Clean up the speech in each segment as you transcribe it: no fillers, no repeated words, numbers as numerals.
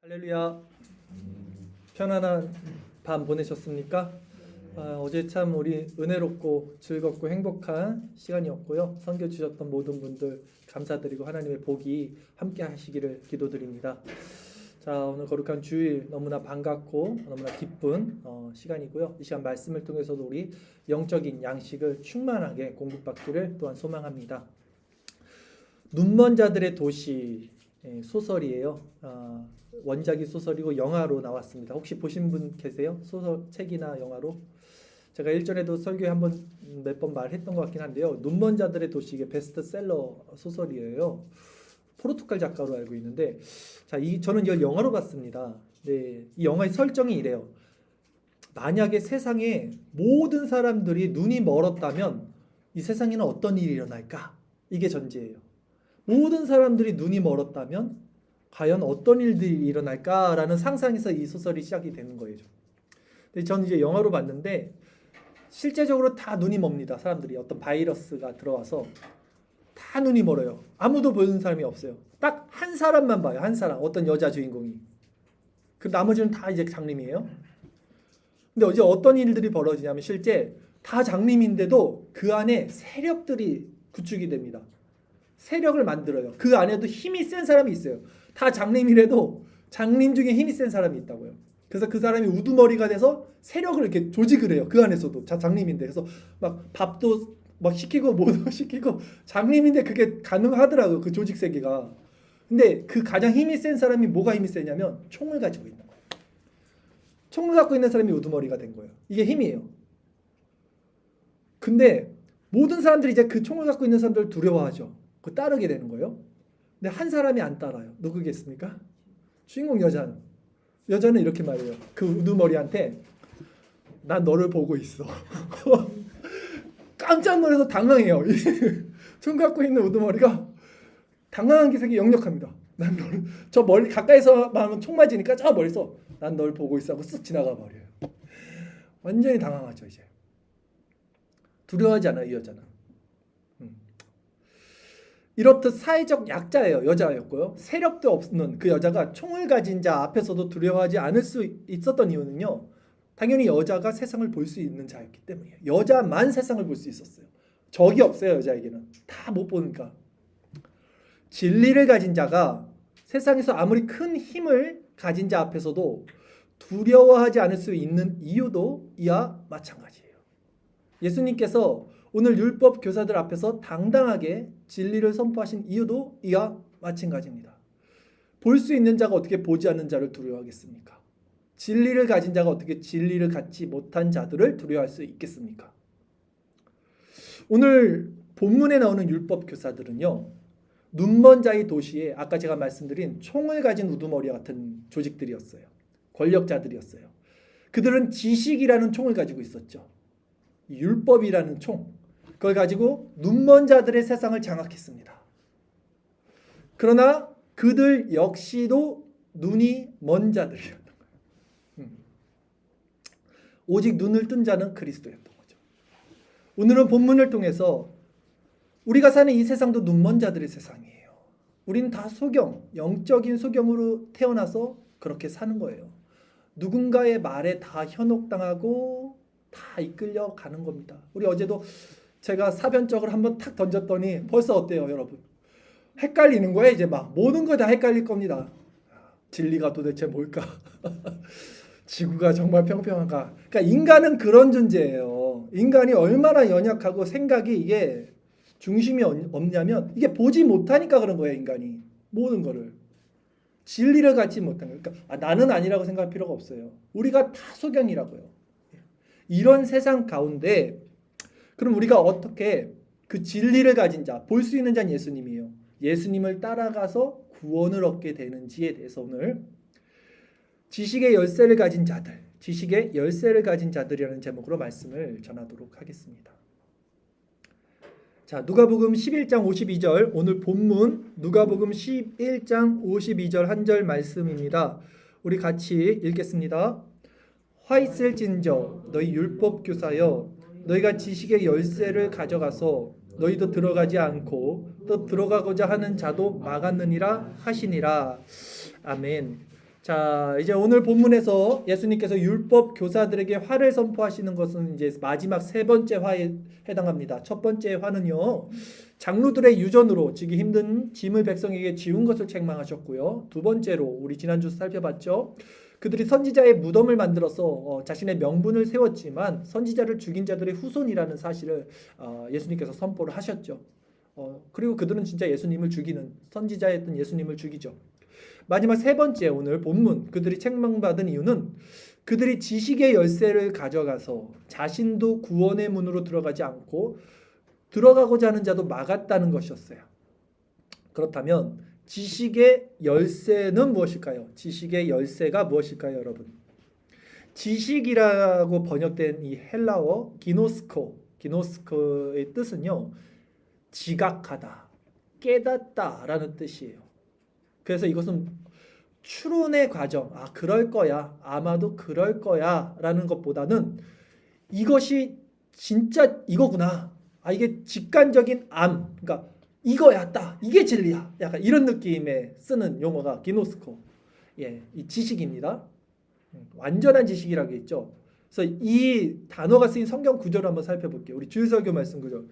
할렐루야. 편안한 밤 보내셨습니까? 어제 참 우리 은혜롭고 즐겁고 행복한 시간이었고요. 선교 주셨던 모든 분들 감사드리고 하나님의 복이 함께 하시기를 기도드립니다. 자, 오늘 거룩한 주일 너무나 반갑고 너무나 기쁜 시간이고요. 이 시간 말씀을 통해서도 우리 영적인 양식을 충만하게 공급받기를 또한 소망합니다. 눈먼 자들의 도시 소설이에요. 원작이 소설이고 영화로 나왔습니다. 혹시 보신 분 계세요? 소설 책이나 영화로? 제가 일전에도 설교에 몇 번 말했던 것 같긴 한데요. 눈먼 자들의 도시, 이게 베스트셀러 소설이에요. 포르투갈 작가로 알고 있는데, 자, 저는 이걸 영화로 봤습니다. 네, 이 영화의 설정이 이래요. 만약에 세상에 모든 사람들이 눈이 멀었다면 이 세상에는 어떤 일이 일어날까? 이게 전제예요. 모든 사람들이 눈이 멀었다면 과연 어떤 일들이 일어날까라는 상상에서 이 소설이 시작이 되는 거예요. 근데 저는 이제 영화로 봤는데 실제적으로 다 눈이 멉니다. 사람들이 어떤 바이러스가 들어와서 다 눈이 멀어요. 아무도 보는 사람이 없어요. 딱 한 사람만 봐요. 한 사람, 어떤 여자 주인공이. 그 나머지는 다 이제 장님이에요. 근데 이제 어떤 일들이 벌어지냐면 실제 다 장님인데도 그 안에 세력들이 구축이 됩니다. 세력을 만들어요. 그 안에도 힘이 센 사람이 있어요. 다 장님이라도 장님 중에 힘이 센 사람이 있다고요. 그래서 그 사람이 우두머리가 돼서 세력을 이렇게 조직을 해요. 그 안에서도 장님인데. 그래서 막 밥도 막 시키고 뭐도 시키고 장님인데 그게 가능하더라고요. 그 조직 세계가. 근데 그 가장 힘이 센 사람이 뭐가 힘이 세냐면 총을 가지고 있는 거예요. 총을 갖고 있는 사람이 우두머리가 된 거예요. 이게 힘이에요. 근데 모든 사람들이 이제 그 총을 갖고 있는 사람들을 두려워하죠. 그 따르게 되는 거예요. 근데 한 사람이 안 따라요. 누구겠습니까? 주인공 여자는 이렇게 말해요. 그 우두머리한테 난 너를 보고 있어. 깜짝 놀라서 당황해요. 총 갖고 있는 우두머리가 당황한 기색이 역력합니다. 난 너를 저 멀리 가까이서 하면 총 맞으니까 저 멀리서 난 널 보고 있어 하고 쓱 지나가 버려요. 완전히 당황하죠. 이제 두려워하지 않아요. 이 여자는. 이렇듯 사회적 약자예요. 여자였고요. 세력도 없는 그 여자가 총을 가진 자 앞에서도 두려워하지 않을 수 있었던 이유는요. 당연히 여자가 세상을 볼 수 있는 자였기 때문이에요. 여자만 세상을 볼 수 있었어요. 적이 없어요. 여자에게는. 다 못 보니까. 진리를 가진 자가 세상에서 아무리 큰 힘을 가진 자 앞에서도 두려워하지 않을 수 있는 이유도 이와 마찬가지예요. 예수님께서 오늘 율법 교사들 앞에서 당당하게 진리를 선포하신 이유도 이와 마찬가지입니다. 볼 수 있는 자가 어떻게 보지 않는 자를 두려워하겠습니까? 진리를 가진 자가 어떻게 진리를 갖지 못한 자들을 두려워할 수 있겠습니까? 오늘 본문에 나오는 율법 교사들은요. 눈먼 자의 도시에 아까 제가 말씀드린 총을 가진 우두머리와 같은 조직들이었어요. 권력자들이었어요. 그들은 지식이라는 총을 가지고 있었죠. 율법이라는 총. 그걸 가지고 눈먼 자들의 세상을 장악했습니다. 그러나 그들 역시도 눈이 먼 자들이었던 거예요. 오직 눈을 뜬 자는 그리스도였던 거죠. 오늘은 본문을 통해서 우리가 사는 이 세상도 눈먼 자들의 세상이에요. 우리는 다 소경, 영적인 소경으로 태어나서 그렇게 사는 거예요. 누군가의 말에 다 현혹당하고 다 이끌려 가는 겁니다. 우리 어제도 제가 사변적을 한번 탁 던졌더니 벌써 어때요, 여러분? 헷갈리는 거예요. 이제 막 모든 거 다 헷갈릴 겁니다. 진리가 도대체 뭘까? 지구가 정말 평평한가? 그러니까 인간은 그런 존재예요. 인간이 얼마나 연약하고 생각이 이게 중심이 없냐면 이게 보지 못하니까 그런 거예요. 인간이 모든 거를 진리를 갖지 못한 거예요. 그러니까 나는 아니라고 생각할 필요가 없어요. 우리가 다 소경이라고요. 이런 세상 가운데 그럼 우리가 어떻게 그 진리를 가진 자, 볼 수 있는 자는 예수님이에요. 예수님을 따라가서 구원을 얻게 되는지에 대해서 오늘 지식의 열쇠를 가진 자들, 지식의 열쇠를 가진 자들이라는 제목으로 말씀을 전하도록 하겠습니다. 자, 누가복음 11장 52절, 오늘 본문 누가복음 11장 52절 한 절 말씀입니다. 우리 같이 읽겠습니다. 화 있을진저 너희 율법 교사여 너희가 지식의 열쇠를 가져가서 너희도 들어가지 않고 또 들어가고자 하는 자도 막았느니라 하시니라. 아멘. 자, 이제 오늘 본문에서 예수님께서 율법 교사들에게 화를 선포하시는 것은 이제 마지막 세 번째 화에 해당합니다. 첫 번째 화는요, 장로들의 유전으로 지기 힘든 짐을 백성에게 지운 것을 책망하셨고요. 두 번째로 우리 지난주 살펴봤죠. 그들이 선지자의 무덤을 만들어서 자신의 명분을 세웠지만 선지자를 죽인 자들의 후손이라는 사실을 예수님께서 선포를 하셨죠. 그리고 그들은 진짜 예수님을 죽이는, 선지자였던 예수님을 죽이죠. 마지막 세 번째, 오늘 본문 그들이 책망받은 이유는 그들이 지식의 열쇠를 가져가서 자신도 구원의 문으로 들어가지 않고 들어가고자 하는 자도 막았다는 것이었어요. 그렇다면 지식의 열쇠는 무엇일까요? 지식의 열쇠가 무엇일까요, 여러분? 지식이라고 번역된 이 헬라어 기노스코의 뜻은요, 지각하다, 깨닫다라는 뜻이에요. 그래서 이것은 추론의 과정, 그럴 거야, 아마도 그럴 거야 라는 것보다는 이것이 진짜 이거구나, 이게 직관적인 그러니까 이거야, 이게 진리야, 약간 이런 느낌에 쓰는 용어가 기노스코, 이 지식입니다. 완전한 지식이라고 했죠. 그래서 이 단어가 쓰인 성경 구절을 한번 살펴볼게요. 우리 주일설교 말씀 구절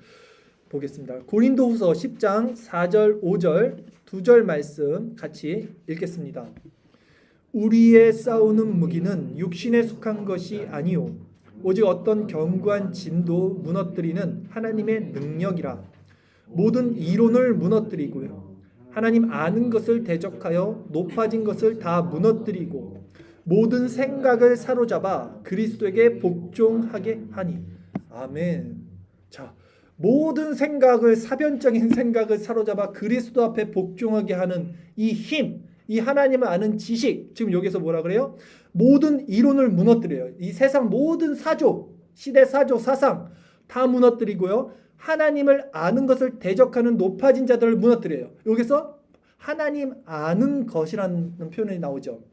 보겠습니다. 고린도후서 10장 4절 5절 두 절 말씀 같이 읽겠습니다. 우리의 싸우는 무기는 육신에 속한 것이 아니요 오직 어떤 견고한 진도 무너뜨리는 하나님의 능력이라. 모든 이론을 무너뜨리고요 하나님 아는 것을 대적하여 높아진 것을 다 무너뜨리고 모든 생각을 사로잡아 그리스도에게 복종하게 하니. 아멘. 자, 모든 생각을, 사변적인 생각을 사로잡아 그리스도 앞에 복종하게 하는 이 힘, 이 하나님을 아는 지식, 지금 여기서 뭐라 그래요? 모든 이론을 무너뜨려요. 이 세상 모든 사조, 시대 사조, 사상 다 무너뜨리고요 하나님을 아는 것을 대적하는 높아진 자들을 무너뜨려요. 여기서 하나님 아는 것이라는 표현이 나오죠.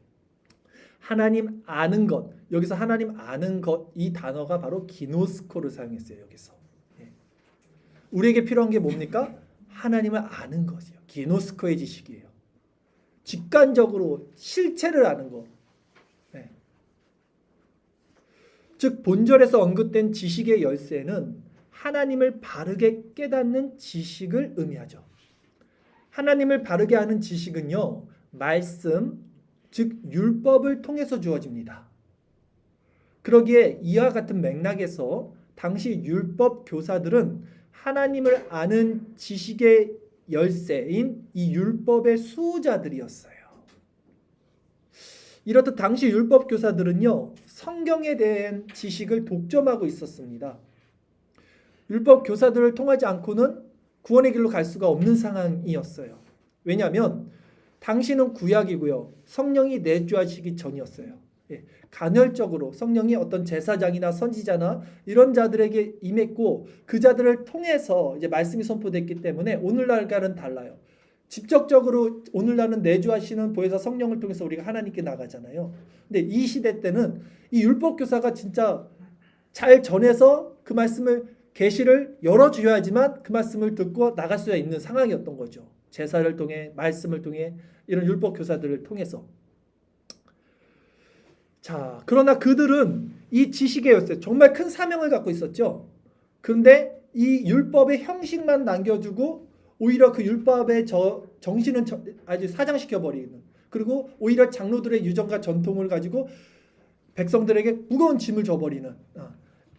하나님 아는 것, 여기서 하나님 아는 것, 이 단어가 바로 기노스코를 사용했어요. 여기서 우리에게 필요한 게 뭡니까? 하나님을 아는 것이에요. 기노스코의 지식이에요. 직관적으로 실체를 아는 것. 즉 본절에서 언급된 지식의 열쇠는 하나님을 바르게 깨닫는 지식을 의미하죠. 하나님을 바르게 아는 지식은요, 말씀, 즉 율법을 통해서 주어집니다. 그러기에 이와 같은 맥락에서 당시 율법 교사들은 하나님을 아는 지식의 열쇠인 이 율법의 수호자들이었어요. 이렇듯 당시 율법 교사들은요, 성경에 대한 지식을 독점하고 있었습니다. 율법 교사들을 통하지 않고는 구원의 길로 갈 수가 없는 상황이었어요. 왜냐하면 당시는 구약이고요, 성령이 내주하시기 전이었어요. 간헐적으로 성령이 어떤 제사장이나 선지자나 이런 자들에게 임했고 그 자들을 통해서 이제 말씀이 선포됐기 때문에 오늘날과는 달라요. 직접적으로 오늘날은 내주하시는 보혜사 성령을 통해서 우리가 하나님께 나가잖아요. 근데 이 시대 때는 이 율법 교사가 진짜 잘 전해서 그 말씀을 계시를 열어주어야지만 그 말씀을 듣고 나갈 수 있는 상황이었던 거죠. 제사를 통해, 말씀을 통해, 이런 율법 교사들을 통해서. 자, 그러나 그들은 이 지식의 열쇠, 정말 큰 사명을 갖고 있었죠. 그런데 이 율법의 형식만 남겨주고 오히려 그 율법의 정신은 아주 사장시켜버리는, 그리고 오히려 장로들의 유전과 전통을 가지고 백성들에게 무거운 짐을 줘버리는,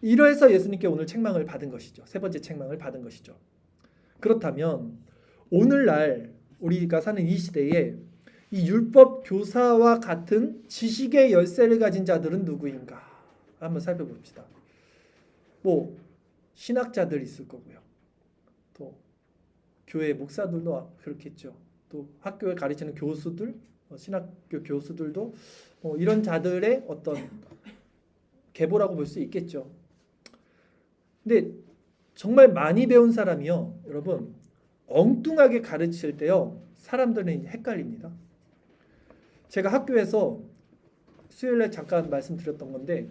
이래서 예수님께 오늘 책망을 받은 것이죠. 세 번째 책망을 받은 것이죠. 그렇다면 오늘날 우리가 사는 이 시대에 이 율법 교사와 같은 지식의 열쇠를 가진 자들은 누구인가? 한번 살펴봅시다. 뭐 신학자들 있을 거고요. 또 교회 목사들도 그렇겠죠. 또 학교에 가르치는 교수들, 신학교 교수들도 이런 자들의 어떤 계보라고 볼 수 있겠죠. 근데 정말 많이 배운 사람이요, 여러분, 엉뚱하게 가르칠 때요, 사람들은 헷갈립니다. 제가 학교에서 수요일에 잠깐 말씀드렸던 건데,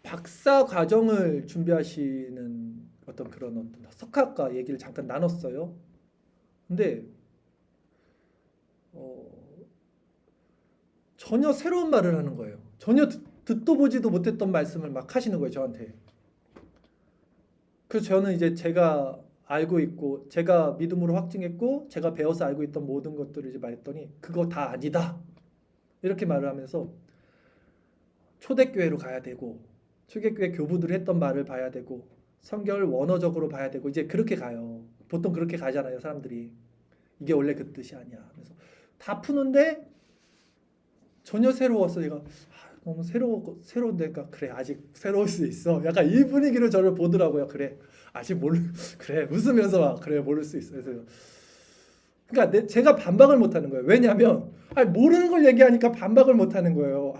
박사 과정을 준비하시는 어떤 석학과 얘기를 잠깐 나눴어요. 근데 전혀 새로운 말을 하는 거예요. 전혀 듣도 보지도 못했던 말씀을 막 하시는 거예요, 저한테. 그래서 저는 이제 제가 알고 있고 제가 믿음으로 확증했고 제가 배워서 알고 있던 모든 것들을 이제 말했더니 그거 다 아니다. 이렇게 말을 하면서 초대교회로 가야 되고 초대교회 교부들이 했던 말을 봐야 되고 성경을 원어적으로 봐야 되고 이제 그렇게 가요. 보통 그렇게 가잖아요, 사람들이. 이게 원래 그 뜻이 아니야. 그래서 다 푸는데 전혀 새로워서 제가 너무 새로운데니까 그래 아직 새로울 수 있어. 약간 이 분위기로 저를 보더라고요. 그래 아직 그래 웃으면서 막 그래 모를 수 있어. 그래서 그러니까 제가 반박을 못 하는 거예요. 왜냐하면 모르는 걸 얘기하니까 반박을 못 하는 거예요.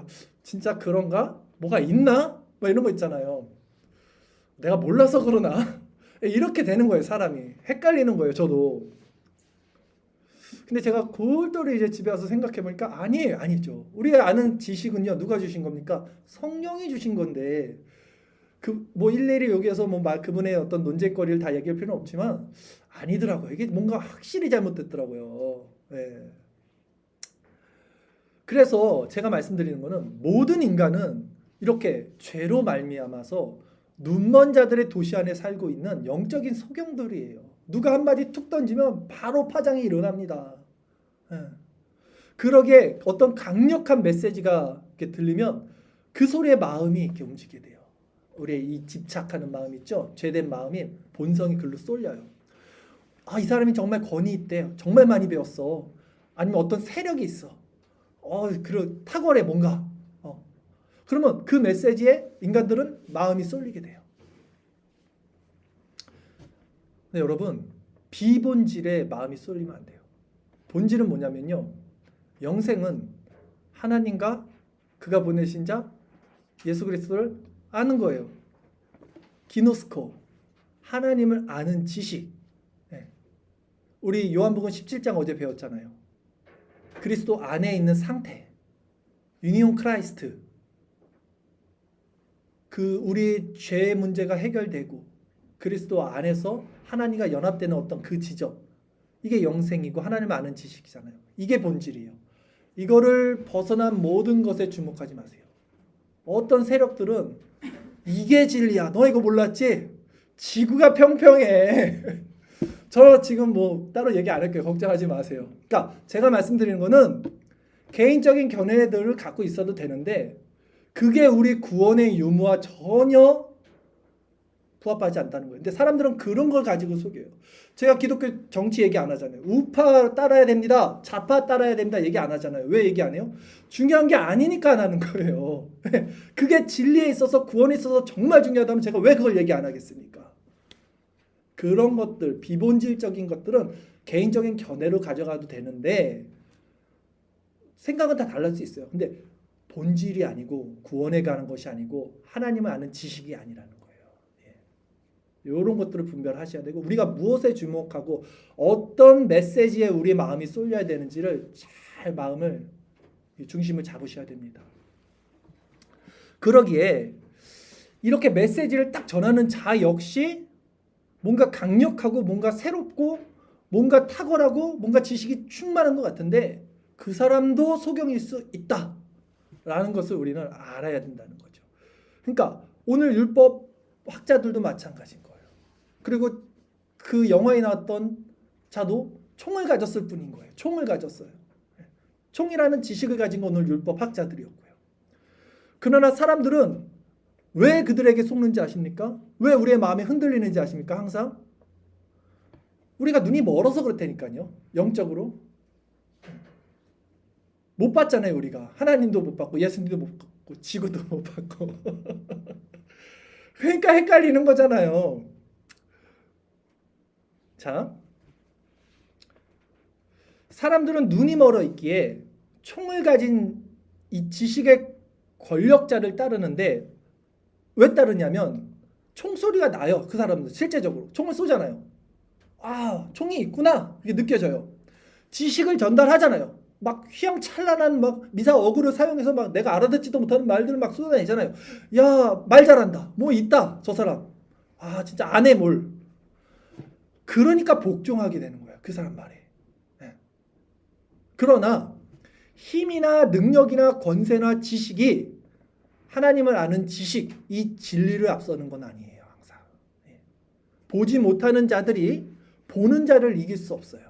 진짜 그런가? 뭐가 있나? 뭐 이런 거 있잖아요. 내가 몰라서 그러나? 이렇게 되는 거예요, 사람이. 헷갈리는 거예요, 저도. 근데 제가 골똘히 이제 집에 와서 생각해 보니까 아니죠. 우리가 아는 지식은요, 누가 주신 겁니까? 성령이 주신 건데, 뭐 일일이 여기에서 뭐 그분의 어떤 논쟁거리를 다 얘기할 필요는 없지만, 아니더라고요. 이게 뭔가 확실히 잘못됐더라고요. 네. 그래서 제가 말씀드리는 거는 모든 인간은 이렇게 죄로 말미암아서 눈먼 자들의 도시 안에 살고 있는 영적인 소경들이에요. 누가 한마디 툭 던지면 바로 파장이 일어납니다. 그러게 어떤 강력한 메시지가 이렇게 들리면 그 소리에 마음이 이렇게 움직이게 돼요. 우리의 이 집착하는 마음 있죠? 죄된 마음이 본성이 글로 쏠려요. 이 사람이 정말 권위 있대. 정말 많이 배웠어. 아니면 어떤 세력이 있어. 그런 탁월해 뭔가. 그러면 그 메시지에 인간들은 마음이 쏠리게 돼요. 근데 여러분, 비본질에 마음이 쏠리면 안 돼요. 본질은 뭐냐면요. 영생은 하나님과 그가 보내신 자 예수 그리스도를 아는 거예요. 기노스코, 하나님을 아는 지식. 우리 요한복음 17장 어제 배웠잖아요. 그리스도 안에 있는 상태, 유니온 크라이스트. 우리 죄의 문제가 해결되고 그리스도 안에서 하나님과 연합되는 어떤 그 지점, 이게 영생이고 하나님을 아는 지식이잖아요. 이게 본질이에요. 이거를 벗어난 모든 것에 주목하지 마세요. 어떤 세력들은 이게 진리야. 너 이거 몰랐지? 지구가 평평해. 저 지금 뭐 따로 얘기 안 할게요. 걱정하지 마세요. 그러니까 제가 말씀드리는 거는 개인적인 견해들을 갖고 있어도 되는데 그게 우리 구원의 유무와 전혀 부합하지 않다는 거예요. 근데 사람들은 그런 걸 가지고 속여요. 제가 기독교 정치 얘기 안 하잖아요. 우파 따라야 됩니다. 좌파 따라야 됩니다. 얘기 안 하잖아요. 왜 얘기 안 해요? 중요한 게 아니니까 안 하는 거예요. 그게 진리에 있어서 구원에 있어서 정말 중요하다면 제가 왜 그걸 얘기 안 하겠습니까? 그런 것들, 비본질적인 것들은 개인적인 견해로 가져가도 되는데 생각은 다 달라질 수 있어요. 근데 본질이 아니고 구원에 가는 것이 아니고 하나님을 아는 지식이 아니라는 거예요. 이런 것들을 분별하셔야 되고 우리가 무엇에 주목하고 어떤 메시지에 우리 마음이 쏠려야 되는지를 잘 마음을 중심을 잡으셔야 됩니다. 그러기에 이렇게 메시지를 딱 전하는 자 역시 뭔가 강력하고 뭔가 새롭고 뭔가 탁월하고 뭔가 지식이 충만한 것 같은데 그 사람도 소경일 수 있다라는 것을 우리는 알아야 된다는 거죠. 그러니까 오늘 율법 학자들도 마찬가지인 거예요. 그리고 그 영화에 나왔던 자도 총을 가졌을 뿐인 거예요. 총을 가졌어요. 총이라는 지식을 가진 건 오늘 율법 학자들이었고요. 그러나 사람들은 왜 그들에게 속는지 아십니까? 왜 우리의 마음이 흔들리는지 아십니까? 항상 우리가 눈이 멀어서 그렇다니까요. 영적으로 못 봤잖아요. 우리가 하나님도 못 봤고 예수님도 못 봤고 지구도 못 봤고 그러니까 헷갈리는 거잖아요. 자, 사람들은 눈이 멀어 있기에 총을 가진 이 지식의 권력자를 따르는데 왜 따르냐면 총소리가 나요. 그 사람들 실제적으로 총을 쏘잖아요. 총이 있구나 이게 느껴져요. 지식을 전달하잖아요. 막 휘황찬란한 막 미사 어구를 사용해서 막 내가 알아듣지도 못하는 말들을 막 쏟아내잖아요. 야, 말 잘한다. 뭐 있다. 저 사람. 진짜 안에 뭘. 그러니까 복종하게 되는 거야. 그 사람 말에. 그러나 힘이나 능력이나 권세나 지식이 하나님을 아는 지식, 이 진리를 앞서는 건 아니에요. 항상. 보지 못하는 자들이 보는 자를 이길 수 없어요.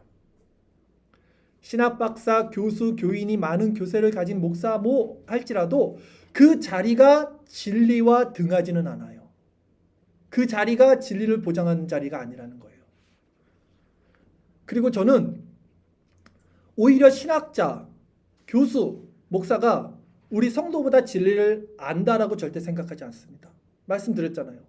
신학 박사, 교수, 교인이 많은 교세를 가진 목사 뭐 할지라도 그 자리가 진리와 등하지는 않아요. 그 자리가 진리를 보장하는 자리가 아니라는 거예요. 그리고 저는 오히려 신학자, 교수, 목사가 우리 성도보다 진리를 안다라고 절대 생각하지 않습니다. 말씀드렸잖아요.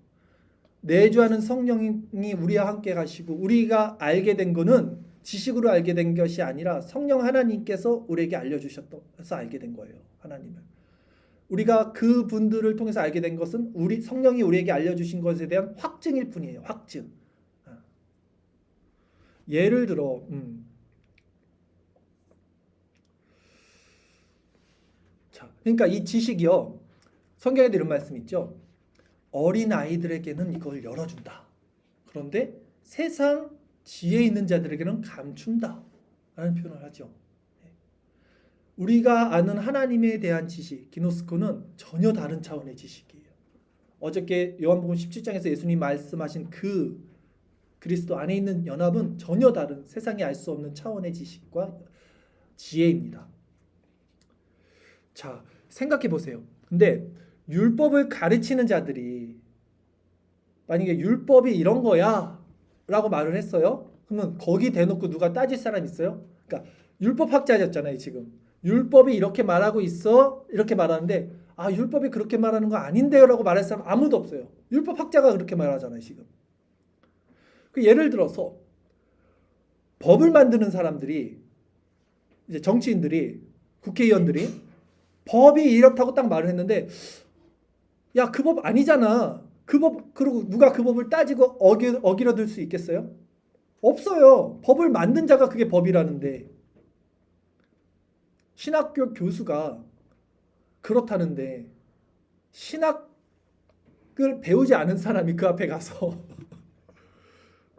내주하는 성령이 우리와 함께 가시고 우리가 알게 된 거는 지식으로 알게 된 것이 아니라 성령 하나님께서 우리에게 알려주셔서 알게 된 거예요. 하나님을. 우리가 그 분들을 통해서 알게 된 것은 우리 성령이 우리에게 알려주신 것에 대한 확증일 뿐이에요. 확증. 예를 들어 자, 그러니까 이 지식이요. 성경에도 이런 말씀 있죠. 어린 아이들에게는 이걸 열어준다. 그런데 세상 지혜 있는 자들에게는 감춘다. 라는 표현을 하죠. 우리가 아는 하나님에 대한 지식, 기노스코는 전혀 다른 차원의 지식이에요. 어저께 요한복음 17장에서 예수님 말씀하신 그 그리스도 안에 있는 연합은 전혀 다른 세상이 알 수 없는 차원의 지식과 지혜입니다. 자, 생각해 보세요. 근데 율법을 가르치는 자들이 만약에 율법이 이런 거야 라고 말을 했어요. 그러면 거기 대놓고 누가 따질 사람 있어요? 그러니까 율법학자였잖아요. 지금 율법이 이렇게 말하고 있어 이렇게 말하는데 아 율법이 그렇게 말하는 거 아닌데요 라고 말할 사람 아무도 없어요. 율법학자가 그렇게 말하잖아요. 지금 그 예를 들어서 법을 만드는 사람들이 이제 정치인들이 국회의원들이 법이 이렇다고 딱 말을 했는데 야, 그 법 아니잖아. 그 법, 그리고 누가 그 법을 따지고 어기러들 수 있겠어요? 없어요. 법을 만든 자가 그게 법이라는데. 신학교 교수가 그렇다는데 신학을 배우지 않은 사람이 그 앞에 가서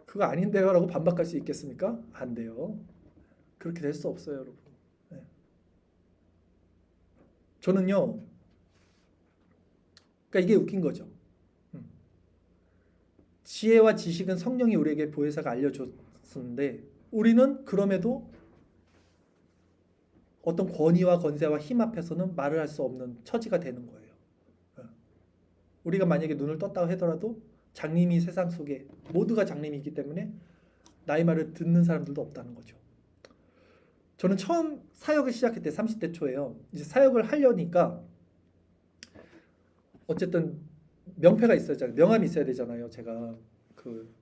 그거 아닌데요 라고 반박할 수 있겠습니까? 안 돼요. 그렇게 될 수 없어요, 여러분. 네. 저는요. 그러니까 이게 웃긴 거죠. 지혜와 지식은 성령이 우리에게 보혜사가 알려줬는데 우리는 그럼에도 어떤 권위와 권세와 힘 앞에서는 말을 할 수 없는 처지가 되는 거예요. 우리가 만약에 눈을 떴다고 하더라도 장님이 세상 속에 모두가 장님이 있기 때문에 나의 말을 듣는 사람들도 없다는 거죠. 저는 처음 사역을 시작할 때 30대 초에요. 이제 사역을 하려니까 어쨌든 명패가 있어야 되잖아요. 명함이 있어야 되잖아요. 제가 그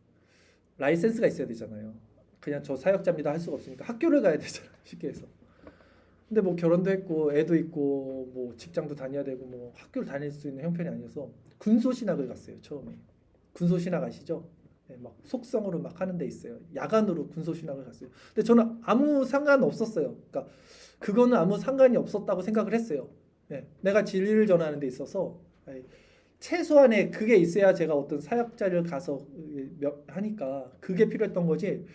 라이센스가 있어야 되잖아요. 그냥 저 사역자입니다 할 수가 없으니까 학교를 가야 되잖아요. 쉽게 해서. 근데 뭐 결혼도 했고 애도 있고 뭐 직장도 다녀야 되고 뭐 학교를 다닐 수 있는 형편이 아니어서 군소신학을 갔어요. 처음에. 군소신학 아시죠? 네, 막 속성으로 막 하는 데 있어요. 야간으로 군소신학을 갔어요. 근데 저는 아무 상관 없었어요. 그러니까 그거는 아무 상관이 없었다고 생각을 했어요. 네, 내가 진리를 전하는 데 있어서 최소한의 그게 있어야 제가 어떤 사역자를 가서 하니까 그게 필요했던 거지.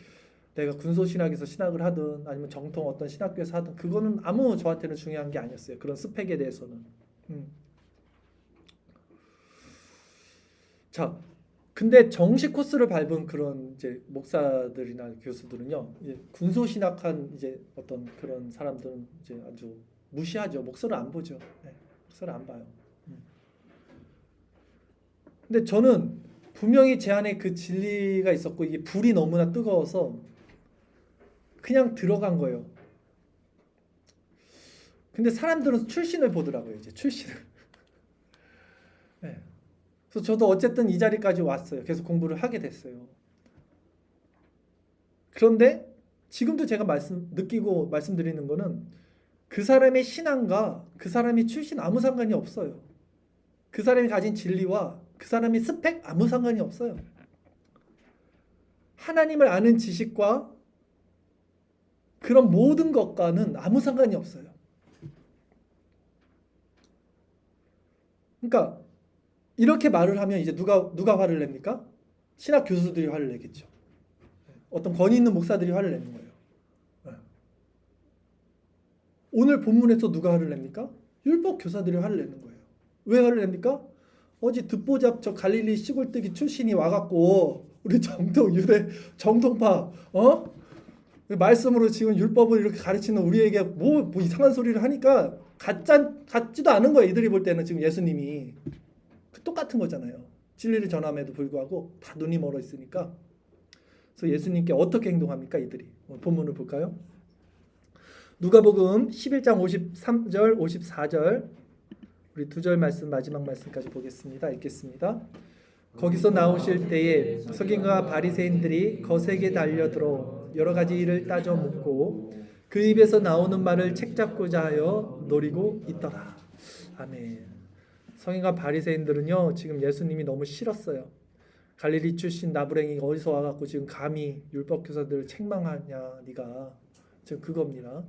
내가 군소신학에서 신학을 하든 아니면 정통 어떤 신학교에서 하든 그거는 아무 저한테는 중요한 게 아니었어요. 그런 스펙에 대해서는. 자, 근데 정식 코스를 밟은 그런 이제 목사들이나 교수들은요, 이제 군소신학한 이제 어떤 그런 사람들은 이제 아주 무시하죠. 목소리를 안 보죠. 네, 목소리를 안 봐요. 근데 저는 분명히 제 안에 그 진리가 있었고 이게 불이 너무나 뜨거워서 그냥 들어간 거예요. 근데 사람들은 출신을 보더라고요. 이제 출신을. 네. 그래서 저도 어쨌든 이 자리까지 왔어요. 계속 공부를 하게 됐어요. 그런데 지금도 제가 느끼고 말씀드리는 거는 그 사람의 신앙과 그 사람이 출신 아무 상관이 없어요. 그 사람이 가진 진리와 그 사람의 스펙 아무 상관이 없어요. 하나님을 아는 지식과 그런 모든 것과는 아무 상관이 없어요. 그러니까 이렇게 말을 하면 이제 누가 화를 냅니까? 신학 교수들이 화를 내겠죠. 어떤 권위 있는 목사들이 화를 내는 거예요. 오늘 본문에서 누가 화를 냅니까? 율법 교사들이 화를 내는 거예요. 왜 화를 냅니까? 어제 듣보잡 저 갈릴리 시골뜨기 출신이 와갖고 우리 유대 정통파 말씀으로 지금 율법을 이렇게 가르치는 우리에게 뭐 이상한 소리를 하니까 같지도 않은 거예요. 이들이 볼 때는 지금 예수님이 똑같은 거잖아요. 진리를 전함에도 불구하고 다 눈이 멀어 있으니까. 그래서 예수님께 어떻게 행동합니까? 이들이. 본문을 볼까요? 누가복음 11장 53절 54절 우리 2절 말씀 마지막 말씀까지 보겠습니다. 읽겠습니다. 거기서 나오실 때에 서기관과 바리새인들이 거세게 달려들어 여러 가지 일을 따져 묻고 그 입에서 나오는 말을 책잡고자 하여 노리고 있더라. 아멘. 서기관과 바리새인들은요 지금 예수님이 너무 싫었어요. 갈릴리 출신 나부랭이가 어디서 와갖고 지금 감히 율법 교사들을 책망하냐 네가. 지금 그겁니다.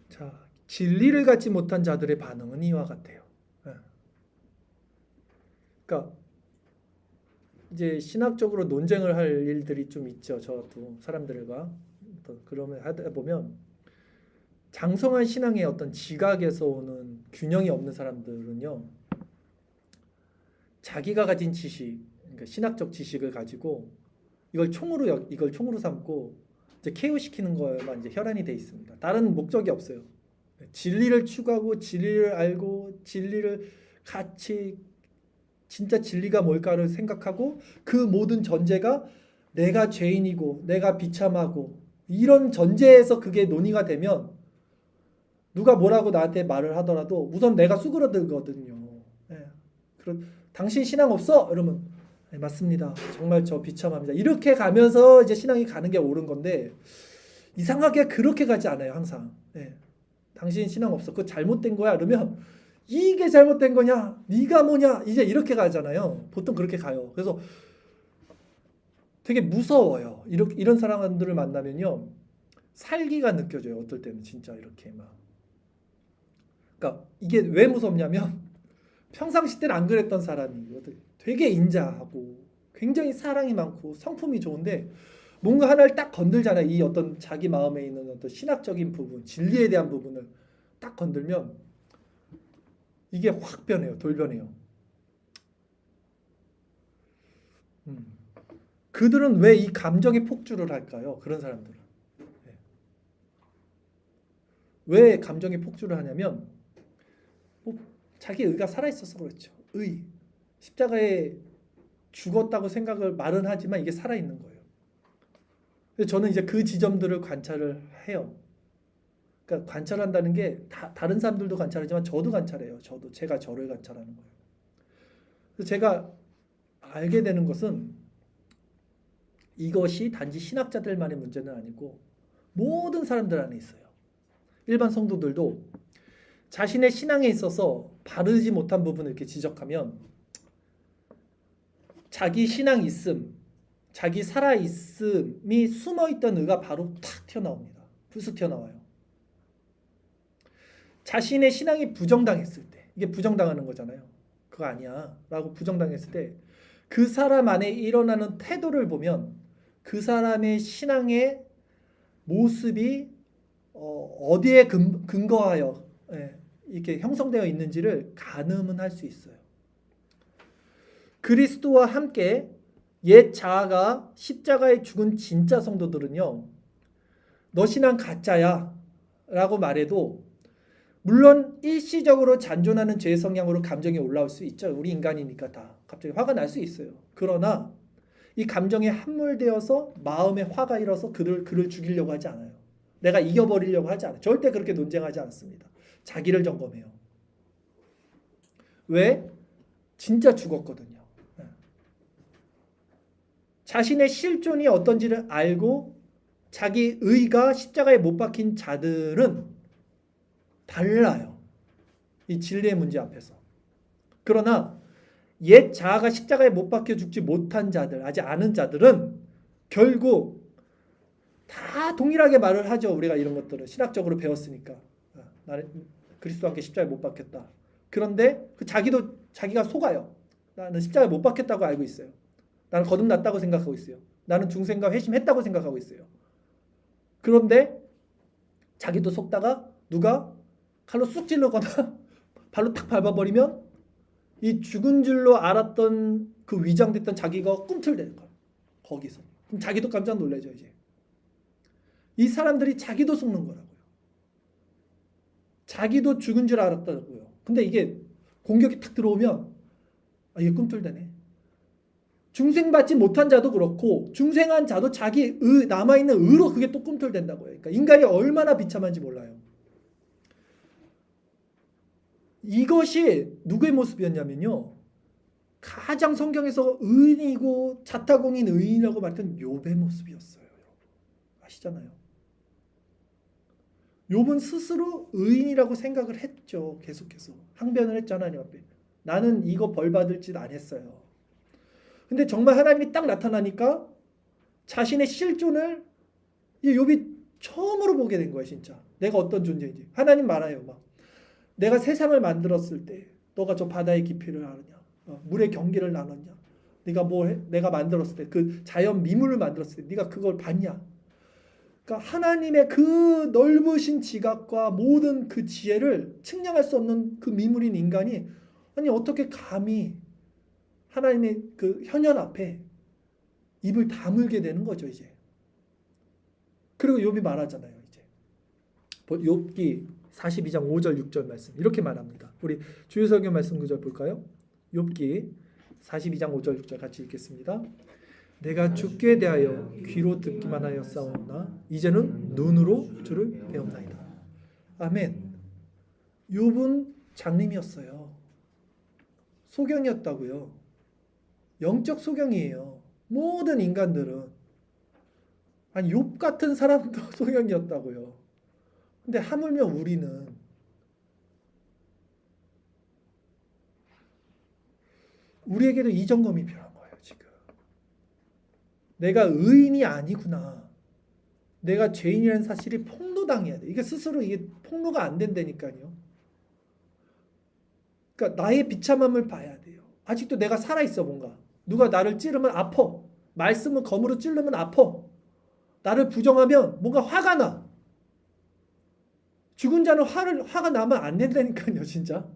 자, 진리를 갖지 못한 자들의 반응은 이와 같아요. 그러니까 이제 신학적으로 논쟁을 할 일들이 좀 있죠. 저도 사람들과 그러면 하다 보면 장성한 신앙의 어떤 지각에서 오는 균형이 없는 사람들은요, 자기가 가진 지식, 그러니까 신학적 지식을 가지고 이걸 총으로 삼고 이제 KO 시키는 거에만 이제 혈안이 돼 있습니다. 다른 목적이 없어요. 진리를 추구하고 진리를 알고 진리를 같이 진짜 진리가 뭘까를 생각하고 그 모든 전제가 내가 죄인이고 내가 비참하고 이런 전제에서 그게 논의가 되면 누가 뭐라고 나한테 말을 하더라도 우선 내가 수그러들거든요. 당신 신앙 없어? 이러면 네, 맞습니다. 정말 저 비참합니다. 이렇게 가면서 이제 신앙이 가는 게 옳은 건데 이상하게 그렇게 가지 않아요. 항상. 당신 신앙 없어. 그거 잘못된 거야. 그러면 이게 잘못된 거냐? 네가 뭐냐? 이제 이렇게 가잖아요. 보통 그렇게 가요. 그래서 되게 무서워요. 이런 사람들을 만나면요. 살기가 느껴져요. 어떨 때는 진짜 이렇게 막. 그러니까 이게 왜 무섭냐면 평상시 때는 안 그랬던 사람이 되게 인자하고 굉장히 사랑이 많고 성품이 좋은데 뭔가 하나를 딱 건들잖아요. 이 어떤 자기 마음에 있는 어떤 신학적인 부분, 진리에 대한 부분을 딱 건들면 이게 확 변해요. 돌변해요. 그들은 왜 이 감정의 폭주를 할까요? 그런 사람들은. 왜 감정의 폭주를 하냐면 자기 의가 살아있어서 그렇죠. 십자가에 죽었다고 생각을 말은 하지만 이게 살아있는 거예요. 그래서 저는 이제 그 지점들을 관찰을 해요. 그러니까 관찰한다는 게 다른 사람들도 관찰하지만 저도 관찰해요. 제가 저를 관찰하는 거예요. 그래서 제가 알게 되는 것은 이것이 단지 신학자들만의 문제는 아니고 모든 사람들 안에 있어요. 일반 성도들도 자신의 신앙에 있어서 바르지 못한 부분을 이렇게 지적하면 자기 신앙 있음, 자기 살아 있음이 숨어 있던 의가 바로 탁 튀어나옵니다. 불쑥 튀어나와요. 자신의 신앙이 부정당했을 때, 이게 부정당하는 거잖아요. 그거 아니야 라고 부정당했을 때 그 사람 안에 일어나는 태도를 보면 그 사람의 신앙의 모습이 어디에 근거하여 이렇게 형성되어 있는지를 가늠은 할 수 있어요. 그리스도와 함께 옛 자아가 십자가에 죽은 진짜 성도들은요, 너 신앙 가짜야 라고 말해도 물론 일시적으로 잔존하는 죄의 성향으로 감정이 올라올 수 있죠. 우리 인간이니까 다 갑자기 화가 날 수 있어요. 그러나 이 감정에 함몰되어서 마음에 화가 일어서 그를 죽이려고 하지 않아요. 내가 이겨버리려고 하지 않아요. 절대 그렇게 논쟁하지 않습니다. 자기를 점검해요. 왜? 진짜 죽었거든요. 자신의 실존이 어떤지를 알고 자기 의가 십자가에 못 박힌 자들은 달라요. 이 진리의 문제 앞에서. 그러나 옛 자아가 십자가에 못 박혀 죽지 못한 자들, 아직 아는 자들은 결국 다 동일하게 말을 하죠. 우리가 이런 것들을 신학적으로 배웠으니까. 나는 그리스도와 함께 십자가에 못 박혔다. 그런데 자기가 속아요. 나는 십자가에 못 박혔다고 알고 있어요. 나는 거듭났다고 생각하고 있어요. 나는 중생과 회심했다고 생각하고 있어요. 그런데 자기도 속다가 누가 칼로 쑥 찔러거나 발로 탁 밟아버리면 이 죽은 줄로 알았던 그 위장됐던 자기가 꿈틀대는 거야. 거기서. 그럼 자기도 깜짝 놀라죠 이제. 이 사람들이 자기도 속는 거라고요. 자기도 죽은 줄 알았다고요. 근데 이게 공격이 탁 들어오면 이게 꿈틀대네. 중생받지 못한 자도 그렇고 중생한 자도 자기 남아있는 의로 그게 또 꿈틀댄다고요. 그러니까 인간이 얼마나 비참한지 몰라요. 이것이 누구의 모습이었냐면요. 가장 성경에서 의인이고 자타공인 의인이라고 말했던 욥의 모습이었어요. 아시잖아요. 욥은 스스로 의인이라고 생각을 했죠. 계속해서 항변을 했잖아요. 하나님 앞에. 나는 이거 벌 받을 짓 안 했어요. 근데 정말 하나님이 딱 나타나니까 자신의 실존을 이 욥이 처음으로 보게 된 거예요. 진짜 내가 어떤 존재인지. 하나님 말아요. 막 내가 세상을 만들었을 때 너가 저 바다의 깊이를 아느냐, 물의 경계를 나눴냐, 내가 만들었을 때 그 자연 미물을 만들었을 때 네가 그걸 봤냐. 그러니까 하나님의 그 넓으신 지각과 모든 그 지혜를 측량할 수 없는 그 미물인 인간이 아니 어떻게 감히 하나님의 그 현현 앞에 입을 다물게 되는 거죠 이제. 그리고 욥이 말하잖아요 이제. 욥기 42장 5절 6절 말씀 이렇게 말합니다. 우리 주요성경 말씀 구절 볼까요? 욥기 42장 5절 6절 같이 읽겠습니다. 내가 주께 대하여 귀로 듣기만 하였사오나 이제는 눈으로 주를 배움나이다. 아멘. 욥은 장님이었어요. 소경이었다고요. 영적 소경이에요. 모든 인간들은. 아니 욥 같은 사람도 소경이었다고요. 근데 하물며 우리에게도 이 점검이 필요한 거예요. 지금 내가 의인이 아니구나. 내가 죄인이라는 사실이 폭로당해야 돼. 이게 스스로 이게 폭로가 안 된다니까요. 그러니까 나의 비참함을 봐야 돼요. 아직도 내가 살아있어. 뭔가 누가 나를 찌르면 아파. 말씀을 검으로 찌르면 아파. 나를 부정하면 뭔가 화가 나. 죽은 자는 화가 나면 안 된다니까요. 진짜.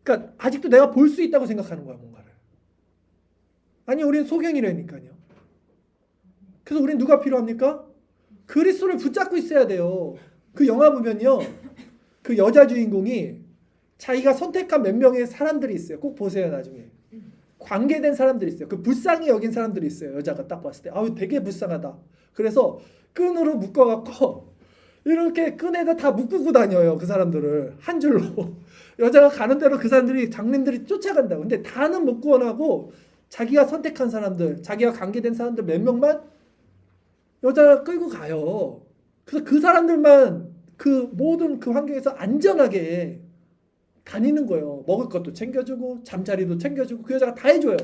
그러니까 아직도 내가 볼 수 있다고 생각하는 거야. 뭔가를. 아니 우리는 소경이라니까요. 그래서 우리는 누가 필요합니까? 그리스도를 붙잡고 있어야 돼요. 그 영화 보면요. 그 여자 주인공이 자기가 선택한 몇 명의 사람들이 있어요. 꼭 보세요 나중에. 관계된 사람들이 있어요. 그 불쌍히 여긴 사람들이 있어요. 여자가 딱 봤을 때 아우 되게 불쌍하다. 그래서 끈으로 묶어갖고 이렇게 끈에다 다 묶고 다녀요. 그 사람들을 한 줄로. 여자가 가는 대로 그 사람들이 장님들이 쫓아간다고. 근데 다는 못 구원하고 자기가 선택한 사람들, 자기가 관계된 사람들 몇 명만 여자가 끌고 가요. 그래서 그 사람들만 그 모든 그 환경에서 안전하게 다니는 거예요. 먹을 것도 챙겨주고 잠자리도 챙겨주고 그 여자가 다 해줘요.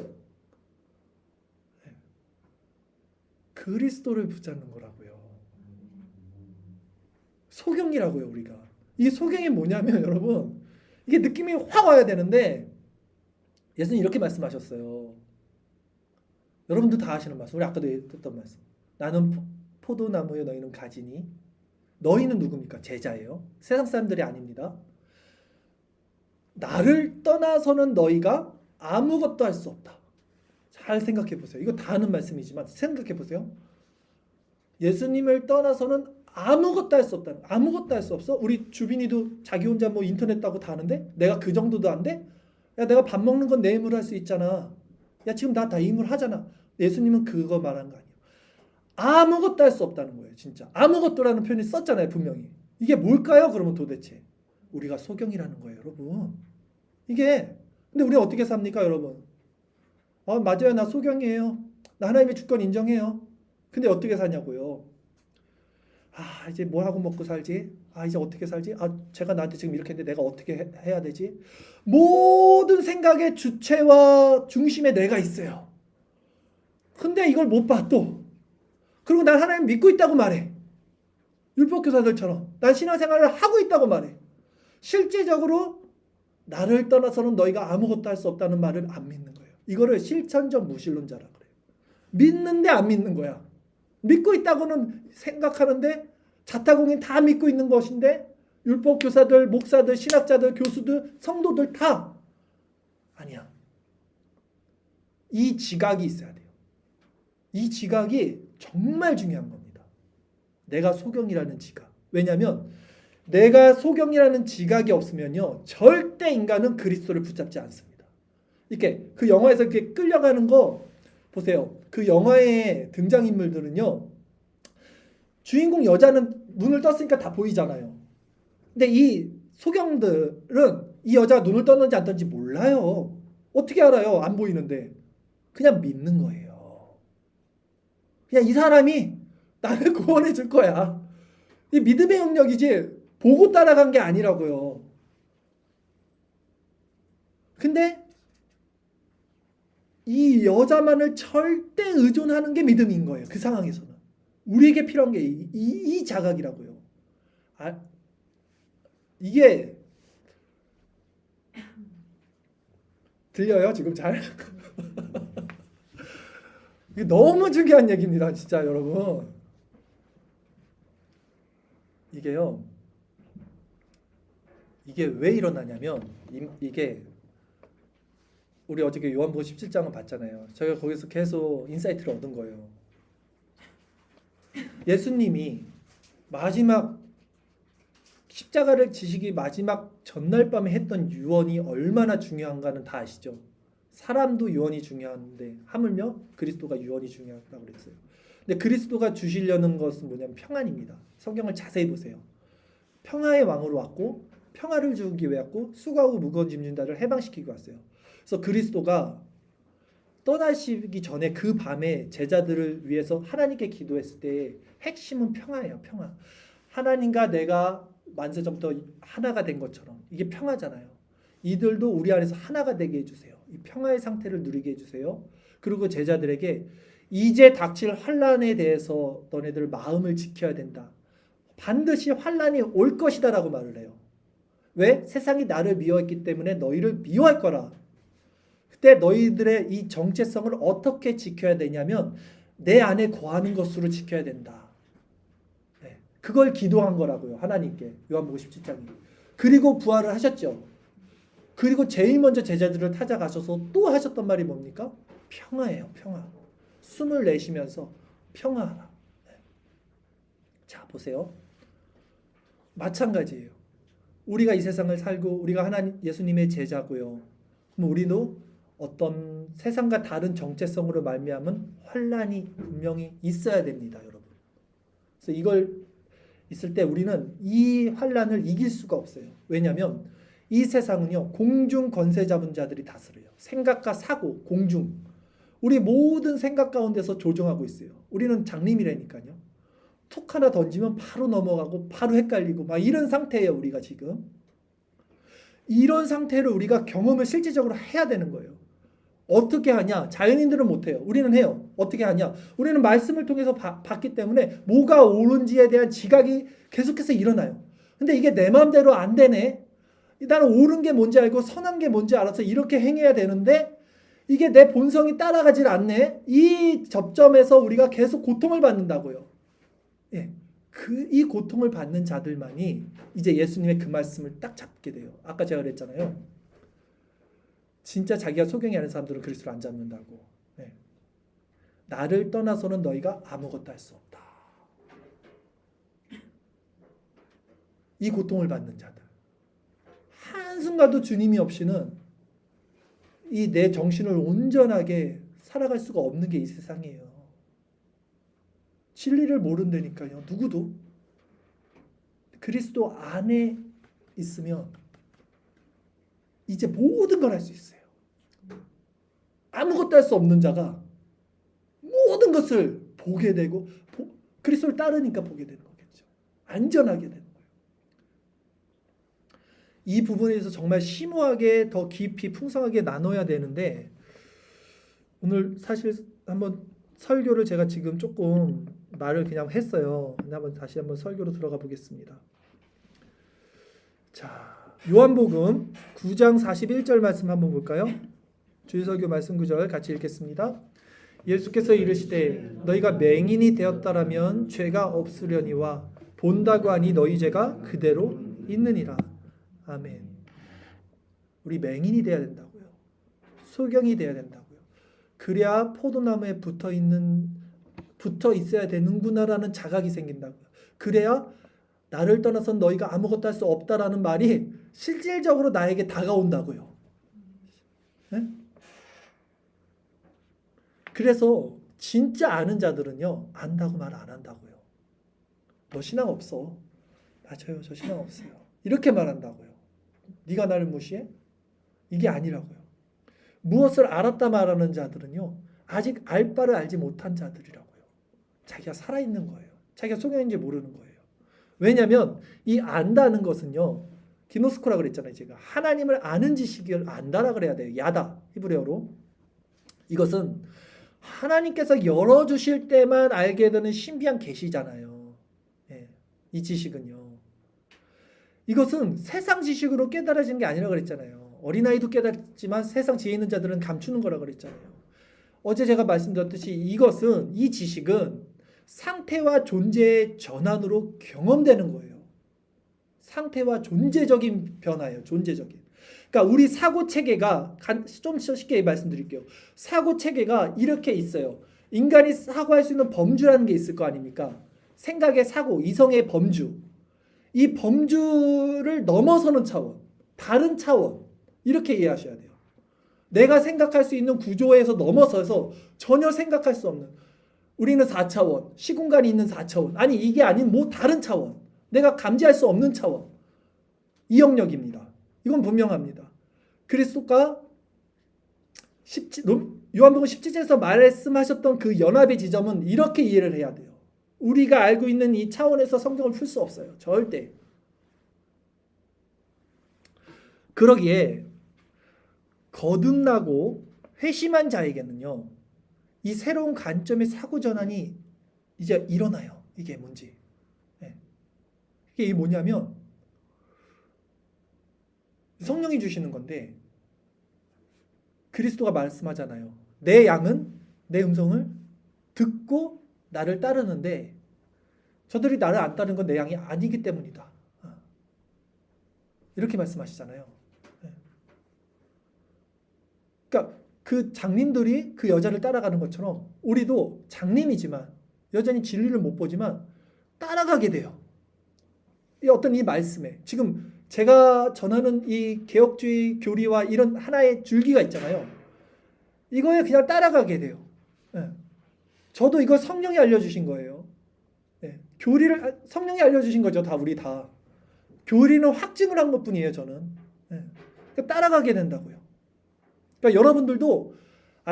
그리스도를 붙잡는 거라고요. 소경이라고요. 우리가. 이 소경이 뭐냐면 여러분 이게 느낌이 확 와야 되는데 예수님 이렇게 말씀하셨어요. 여러분도 다 아시는 말씀. 우리 아까도 했던 말씀. 나는 포도나무요 너희는 가지니. 너희는 누굽니까? 제자예요. 세상 사람들이 아닙니다. 나를 떠나서는 너희가 아무것도 할 수 없다. 잘 생각해 보세요. 이거 다 아는 말씀이지만 생각해 보세요. 예수님을 떠나서는 아무것도 할 수 없다. 아무것도 할 수 없어? 우리 주빈이도 자기 혼자 뭐 인터넷 따고 다 하는데 내가 그 정도도 안 돼? 야 내가 밥 먹는 건 내 힘으로 할 수 있잖아. 야 지금 나 다 힘으로 하잖아. 예수님은 그거 말한 거 아니에요. 아무것도 할 수 없다는 거예요. 진짜. 아무것도라는 표현이 썼잖아요. 분명히. 이게 뭘까요? 그러면 도대체. 우리가 소경이라는 거예요. 여러분. 이게 근데 우리 어떻게 삽니까? 여러분. 맞아요. 나 소경이에요. 나 하나님의 주권 인정해요. 근데 어떻게 사냐고요. 이제 뭘 하고 먹고 살지? 이제 어떻게 살지? 제가 나한테 지금 이렇게 했는데 내가 어떻게 해야 되지? 모든 생각의 주체와 중심에 내가 있어요. 근데 이걸 못 봐 또. 그리고 난 하나님 믿고 있다고 말해. 율법교사들처럼. 난 신앙생활을 하고 있다고 말해. 실제적으로 나를 떠나서는 너희가 아무것도 할 수 없다는 말을 안 믿는 거예요. 이거를 실천적 무신론자라고 그래요. 믿는데 안 믿는 거야. 믿고 있다고는 생각하는데 자타공인 다 믿고 있는 것인데 율법 교사들, 목사들, 신학자들, 교수들, 성도들 다 아니야. 이 지각이 있어야 돼요. 이 지각이 정말 중요한 겁니다. 내가 소경이라는 지각. 왜냐하면 내가 소경이라는 지각이 없으면요, 절대 인간은 그리스도를 붙잡지 않습니다. 이렇게 그 영화에서 이렇게 끌려가는 거 보세요. 그 영화의 등장인물들은요, 주인공 여자는 눈을 떴으니까 다 보이잖아요. 근데 이 소경들은 이 여자가 눈을 떴는지 안 떴는지 몰라요. 어떻게 알아요? 안 보이는데. 그냥 믿는 거예요. 그냥 이 사람이 나를 구원해 줄 거야. 이 믿음의 영역이지 보고 따라간 게 아니라고요. 근데 이 여자만을 절대 의존하는 게 믿음인 거예요. 그 상황에서는. 우리에게 필요한 게 이 자각이라고요. 이게 들려요? 지금 잘? 이게 너무 중요한 얘기입니다. 진짜 여러분. 이게요. 이게 왜 일어나냐면 이게 우리 어저께 요한복음 17장을 봤잖아요. 저희가 거기서 계속 인사이트를 얻은 거예요. 예수님이 마지막 십자가를 지시기 마지막 전날 밤에 했던 유언이 얼마나 중요한가는 다 아시죠? 사람도 유언이 중요한데 하물며 그리스도가 유언이 중요하다고 그랬어요. 근데 그리스도가 주시려는 것은 뭐냐면 평안입니다. 성경을 자세히 보세요. 평화의 왕으로 왔고 평화를 주기 위해 왔고 수고하고 무거운 짐진 자를 해방시키기 왔어요. 그래서 그리스도가 떠나시기 전에 그 밤에 제자들을 위해서 하나님께 기도했을 때 핵심은 평화예요. 평화. 하나님과 내가 만세전부터 하나가 된 것처럼 이게 평화잖아요. 이들도 우리 안에서 하나가 되게 해주세요. 이 평화의 상태를 누리게 해주세요. 그리고 제자들에게 이제 닥칠 환난에 대해서 너네들 마음을 지켜야 된다. 반드시 환난이 올 것이다라고 말을 해요. 왜? 세상이 나를 미워했기 때문에 너희를 미워할 거라. 그때 너희들의 이 정체성을 어떻게 지켜야 되냐면 내 안에 거하는 것으로 지켜야 된다. 네. 그걸 기도한 거라고요. 하나님께. 요한복음 17장이. 그리고 부활을 하셨죠. 그리고 제일 먼저 제자들을 찾아가셔서 또 하셨던 말이 뭡니까? 평화예요. 평화. 숨을 내쉬면서 평화하라. 네. 자, 보세요. 마찬가지예요. 우리가 이 세상을 살고 우리가 하나님 예수님의 제자고요. 그럼 우리도 어떤 세상과 다른 정체성으로 말미암은 환난이 분명히 있어야 됩니다, 여러분. 그래서 이걸 있을 때 우리는 이 환난을 이길 수가 없어요. 왜냐하면 이 세상은요, 공중 권세 잡은 자들이 다스려요. 생각과 사고, 공중. 우리 모든 생각 가운데서 조종하고 있어요. 우리는 장님이라니까요. 툭 하나 던지면 바로 넘어가고 바로 헷갈리고 막 이런 상태예요, 우리가 지금. 이런 상태를 우리가 경험을 실질적으로 해야 되는 거예요. 어떻게 하냐? 자연인들은 못해요. 우리는 해요. 어떻게 하냐? 우리는 말씀을 통해서 봤기 때문에 뭐가 옳은지에 대한 지각이 계속해서 일어나요. 근데 이게 내 마음대로 안 되네. 나는 옳은 게 뭔지 알고 선한 게 뭔지 알아서 이렇게 행해야 되는데 이게 내 본성이 따라가질 않네. 이 접점에서 우리가 계속 고통을 받는다고요. 예. 이 고통을 받는 자들만이 이제 예수님의 그 말씀을 딱 잡게 돼요. 아까 제가 그랬잖아요. 진짜 자기가 소경이 아닌 사람들은 그리스도를 안 잡는다고. 네. 나를 떠나서는 너희가 아무것도 할 수 없다. 이 고통을 받는 자들. 한순간도 주님이 없이는 이 내 정신을 온전하게 살아갈 수가 없는 게 이 세상이에요. 진리를 모른다니까요. 누구도. 그리스도 안에 있으면 이제 모든 걸 할 수 있어요. 아무것도 할 수 없는 자가 모든 것을 보게 되고 그리스도를 따르니까 보게 되는 거겠죠. 안전하게 되는 거예요. 이 부분에 대해서 정말 심오하게 더 깊이 풍성하게 나눠야 되는데 오늘 사실 한번 설교를 제가 지금 조금 말을 그냥 했어요. 근데 다시 한번 설교로 들어가 보겠습니다. 자, 요한복음 9장 41절 말씀 한번 볼까요? 주일설교 말씀 9절 같이 읽겠습니다. 예수께서 이르시되 너희가 맹인이 되었다라면 죄가 없으려니와 본다고 하니 너희 죄가 그대로 있느니라. 아멘. 우리 맹인이 돼야 된다고요. 소경이 돼야 된다고요. 그래야 포도나무에 붙어 있어야 되는구나라는 자각이 생긴다고요. 그래야 나를 떠나선 너희가 아무것도 할 수 없다라는 말이 실질적으로 나에게 다가온다고요. 네? 그래서 진짜 아는 자들은요, 안다고 말 안 한다고요. 너 신앙 없어. 맞아요, 저 신앙 없어요. 이렇게 말한다고요. 네가 나를 무시해? 이게 아니라고요. 무엇을 알았다 말하는 자들은요, 아직 알 바를 알지 못한 자들이라고요. 자기가 살아있는 거예요. 자기가 소경인지 모르는 거예요. 왜냐하면 이 안다는 것은요, 기노스코라 그랬잖아요. 제가 하나님을 아는 지식을 안다라 그래야 돼요. 야다, 히브리어로. 이것은 하나님께서 열어주실 때만 알게 되는 신비한 계시잖아요. 예, 이 지식은요. 이것은 세상 지식으로 깨달아지는 게 아니라 그랬잖아요. 어린아이도 깨닫지만 세상 지혜 있는 자들은 감추는 거라 그랬잖아요. 어제 제가 말씀드렸듯이 이 지식은 상태와 존재의 전환으로 경험되는 거예요. 상태와 존재적인 변화예요. 존재적인. 그러니까 우리 사고 체계가 좀 쉽게 말씀드릴게요. 사고 체계가 이렇게 있어요. 인간이 사고할 수 있는 범주라는 게 있을 거 아닙니까? 생각의 사고, 이성의 범주. 이 범주를 넘어서는 차원, 다른 차원, 이렇게 이해하셔야 돼요. 내가 생각할 수 있는 구조에서 넘어서서 전혀 생각할 수 없는, 우리는 4차원, 시공간이 있는 4차원, 아니 이게 아닌 뭐 다른 차원, 내가 감지할 수 없는 차원, 이 영역입니다. 이건 분명합니다. 그리스도가 요한복음 17장에서 말씀하셨던 그 연합의 지점은 이렇게 이해를 해야 돼요. 우리가 알고 있는 이 차원에서 성경을 풀 수 없어요. 절대. 그러기에 거듭나고 회심한 자에게는요, 이 새로운 관점의 사고 전환이 이제 일어나요. 이게 뭔지. 네. 이게 뭐냐면 성령이 주시는 건데, 그리스도가 말씀하잖아요. 내 양은 내 음성을 듣고 나를 따르는데 저들이 나를 안 따르는 건 내 양이 아니기 때문이다. 이렇게 말씀하시잖아요. 그러니까 그 장님들이 그 여자를 따라가는 것처럼 우리도 장님이지만 여전히 진리를 못 보지만 따라가게 돼요. 이 어떤 이 말씀에 지금 제가 전하는 이 개혁주의 교리와 이런 하나의 줄기가 있잖아요. 이거에 그냥 따라가게 돼요. 저도 이거 성령이 알려주신 거예요. 교리를 성령이 알려주신 거죠. 다 우리 다. 교리는 확증을 한 것뿐이에요. 저는. 그러니까 따라가게 된다고요. 그러니까 여러분들도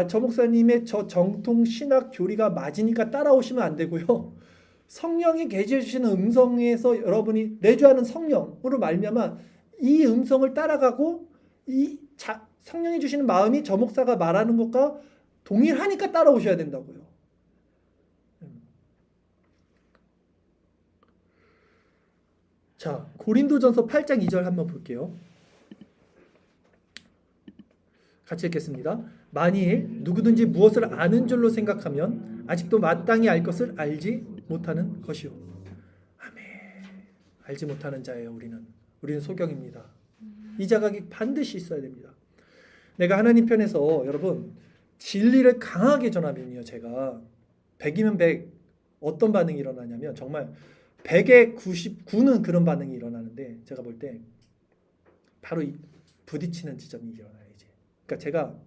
저 목사님의 저 정통 신학 교리가 맞으니까 따라오시면 안 되고요. 성령이 계시해 주시는 음성에서 여러분이 내주하는 성령으로 말미암아 이 음성을 따라가고 성령이 주시는 마음이 저 목사가 말하는 것과 동일하니까 따라오셔야 된다고요. 자, 고린도전서 8장 2절 한번 볼게요. 같이 읽겠습니다. 만일 누구든지 무엇을 아는 줄로 생각하면 아직도 마땅히 알 것을 알지 못하는 것이요. 아멘. 알지 못하는 자예요. 우리는 소경입니다. 이 자각이 반드시 있어야 됩니다. 내가 하나님 편에서 여러분 진리를 강하게 전하면요, 제가 100이면 100 어떤 반응이 일어나냐면 정말 100에 99는 그런 반응이 일어나는데 제가 볼 때 바로 부딪히는 지점이 일어나요. 이제. 그러니까 제가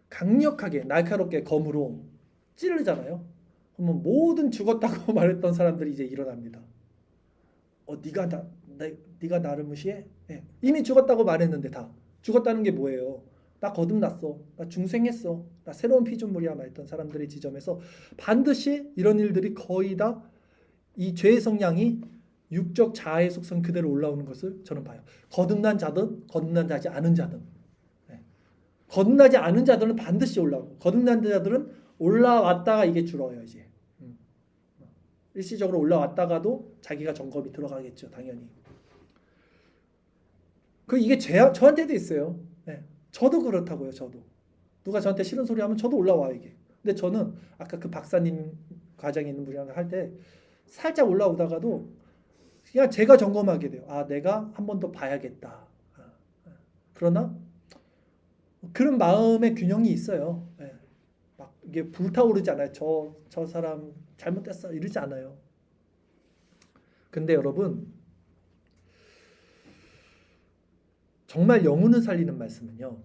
강력하게 날카롭게 검으로 찌르잖아요. 그러면 모든 죽었다고 말했던 사람들이 이제 일어납니다. 네가 나를 무시해? 네. 이미 죽었다고 말했는데 다 죽었다는 게 뭐예요? 나 거듭났어. 나 중생했어. 나 새로운 피조물이야 말했던 사람들의 지점에서 반드시 이런 일들이 거의 다 이 죄의 성향이 육적 자아의 속성 그대로 올라오는 것을 저는 봐요. 거듭난 자든 거듭나지 않은 자든. 거듭나지 않은 자들은 반드시 올라오고 거듭난 자들은 올라왔다가 이게 줄어요. 이제 일시적으로 올라왔다가도 자기가 점검이 들어가겠죠. 당연히. 이게 저한테도 있어요. 저도 그렇다고요. 저도. 누가 저한테 싫은 소리 하면 저도 올라와요. 이게. 근데 저는 아까 그 박사님 과정에 있는 분이랑 할 때 살짝 올라오다가도 그냥 제가 점검하게 돼요. 아, 내가 한 번 더 봐야겠다. 그러나 그런 마음의 균형이 있어요. 예. 막 이게 불타오르지 않아요. 저 사람 잘못됐어 이러지 않아요. 근데 여러분, 정말 영혼을 살리는 말씀은요.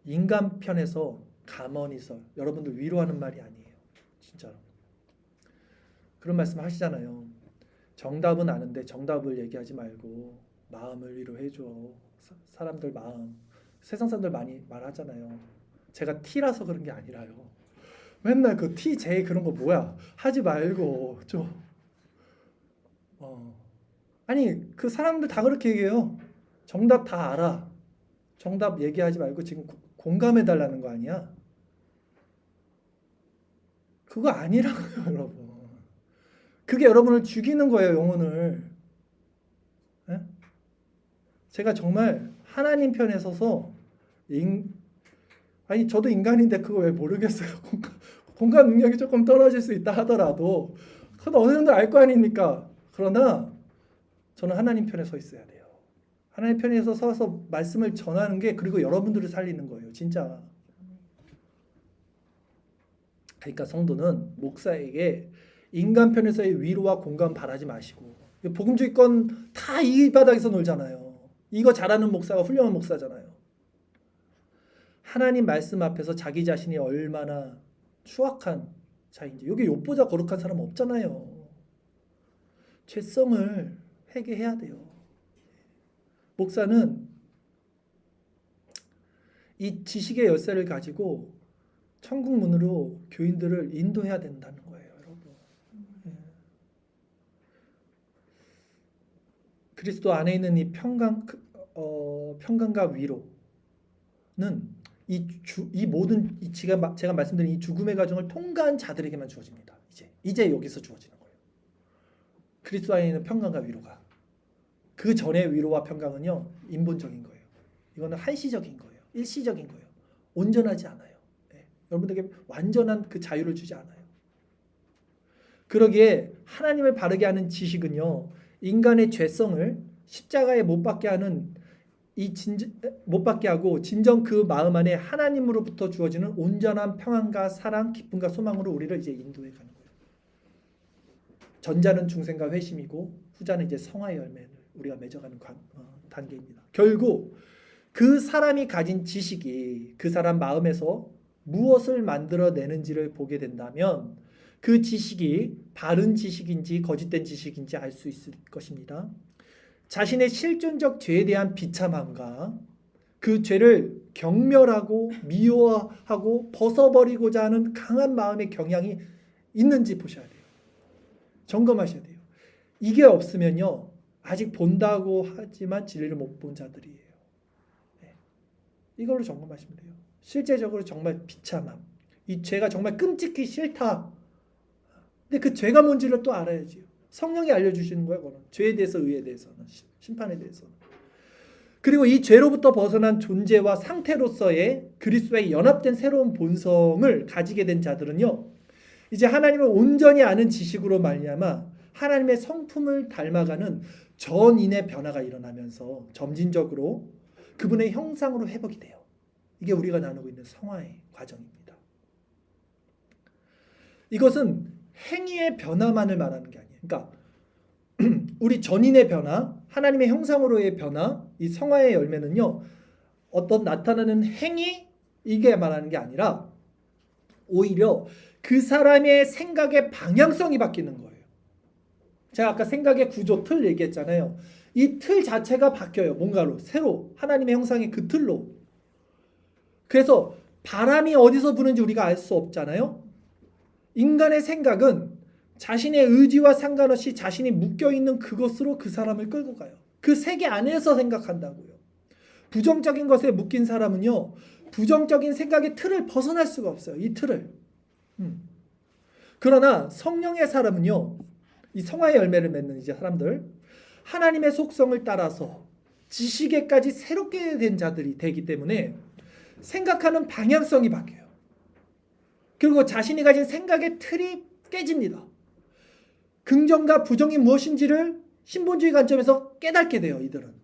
인간 편에서 가만히서 여러분들 위로하는 말이 아니에요. 진짜로. 그런 말씀 하시잖아요. 정답은 아는데 정답을 얘기하지 말고 마음을 위로해줘. 사람들 마음. 세상 사람들 많이 말하잖아요. 제가 T라서 그런 게 아니라요. 맨날 그 T, J 그런 거 뭐야? 하지 말고 좀. 아니 그 사람들 다 그렇게 얘기해요. 정답 다 알아. 정답 얘기하지 말고 지금 공감해 달라는 거 아니야? 그거 아니라고요, 여러분. 그게 여러분을 죽이는 거예요, 영혼을. 예? 제가 정말 하나님 편에 서서 아니 저도 인간인데 그거 왜 모르겠어요. 공감 능력이 조금 떨어질 수 있다 하더라도 그건 어느 정도 알 거 아닙니까? 그러나 저는 하나님 편에 서 있어야 돼요. 하나님 편에 서서 말씀을 전하는 게 그리고 여러분들을 살리는 거예요. 진짜. 그러니까 성도는 목사에게 인간 편에서의 위로와 공감 바라지 마시고 복음주의권 다 이 바닥에서 놀잖아요. 이거 잘하는 목사가 훌륭한 목사잖아요. 하나님 말씀 앞에서 자기 자신이 얼마나 추악한 자인지 여기 욥보다 거룩한 사람 없잖아요. 죄성을 회개해야 돼요. 목사는 이 지식의 열쇠를 가지고 천국 문으로 교인들을 인도해야 된다는 거예요, 여러분. 그리스도 안에 있는 이 평강과 위로는 이 모든 제가 말씀드린 이 죽음의 과정을 통과한 자들에게만 주어집니다. 이제 여기서 주어지는 거예요. 그리스도 안에 있는 평강과 위로가. 그 전의 위로와 평강은요, 인본적인 거예요. 이거는 한시적인 거예요. 일시적인 거예요. 온전하지 않아요. 여러분들에게 완전한 그 자유를 주지 않아요. 그러기에 하나님을 바르게 하는 지식은요, 인간의 죄성을 십자가에 못 박게 하는 못 받게 하고 진정 그 마음 안에 하나님으로부터 주어지는 온전한 평안과 사랑, 기쁨과 소망으로 우리를 이제 인도해 가는 거예요. 전자는 중생과 회심이고 후자는 이제 성화의 열매를 우리가 맺어가는 단계입니다. 결국 그 사람이 가진 지식이 그 사람 마음에서 무엇을 만들어내는지를 보게 된다면 그 지식이 바른 지식인지 거짓된 지식인지 알 수 있을 것입니다. 자신의 실존적 죄에 대한 비참함과 그 죄를 경멸하고 미워하고 벗어버리고자 하는 강한 마음의 경향이 있는지 보셔야 돼요. 점검하셔야 돼요. 이게 없으면요, 아직 본다고 하지만 진리를 못 본 자들이에요. 이걸로 점검하시면 돼요. 실제적으로 정말 비참함, 이 죄가 정말 끔찍히 싫다. 근데 그 죄가 뭔지를 또 알아야지요. 성령이 알려주시는 거예요. 그건 죄에 대해서, 의에 대해서는, 심판에 대해서는. 그리고 이 죄로부터 벗어난 존재와 상태로서의 그리스도의 연합된 새로운 본성을 가지게 된 자들은요, 이제 하나님을 온전히 아는 지식으로 말미암아 하나님의 성품을 닮아가는 전인의 변화가 일어나면서 점진적으로 그분의 형상으로 회복이 돼요. 이게 우리가 나누고 있는 성화의 과정입니다. 이것은 행위의 변화만을 말하는 게 아니에요. 그러니까 우리 전인의 변화, 하나님의 형상으로의 변화, 이 성화의 열매는요, 어떤 나타나는 행위 이게 말하는 게 아니라 오히려 그 사람의 생각의 방향성이 바뀌는 거예요. 제가 아까 생각의 구조, 틀 얘기했잖아요. 이 틀 자체가 바뀌어요. 뭔가로 새로 하나님의 형상의 그 틀로. 그래서 바람이 어디서 부는지 우리가 알 수 없잖아요. 인간의 생각은 자신의 의지와 상관없이 자신이 묶여있는 그것으로 그 사람을 끌고 가요. 그 세계 안에서 생각한다고요. 부정적인 것에 묶인 사람은요, 부정적인 생각의 틀을 벗어날 수가 없어요. 이 틀을. 그러나 성령의 사람은요, 이 성화의 열매를 맺는 이제 사람들, 하나님의 속성을 따라서 지식에까지 새롭게 된 자들이 되기 때문에 생각하는 방향성이 바뀌어요. 그리고 자신이 가진 생각의 틀이 깨집니다. 긍정과 부정이 무엇인지를 신본주의 관점에서 깨닫게 돼요. 이들은.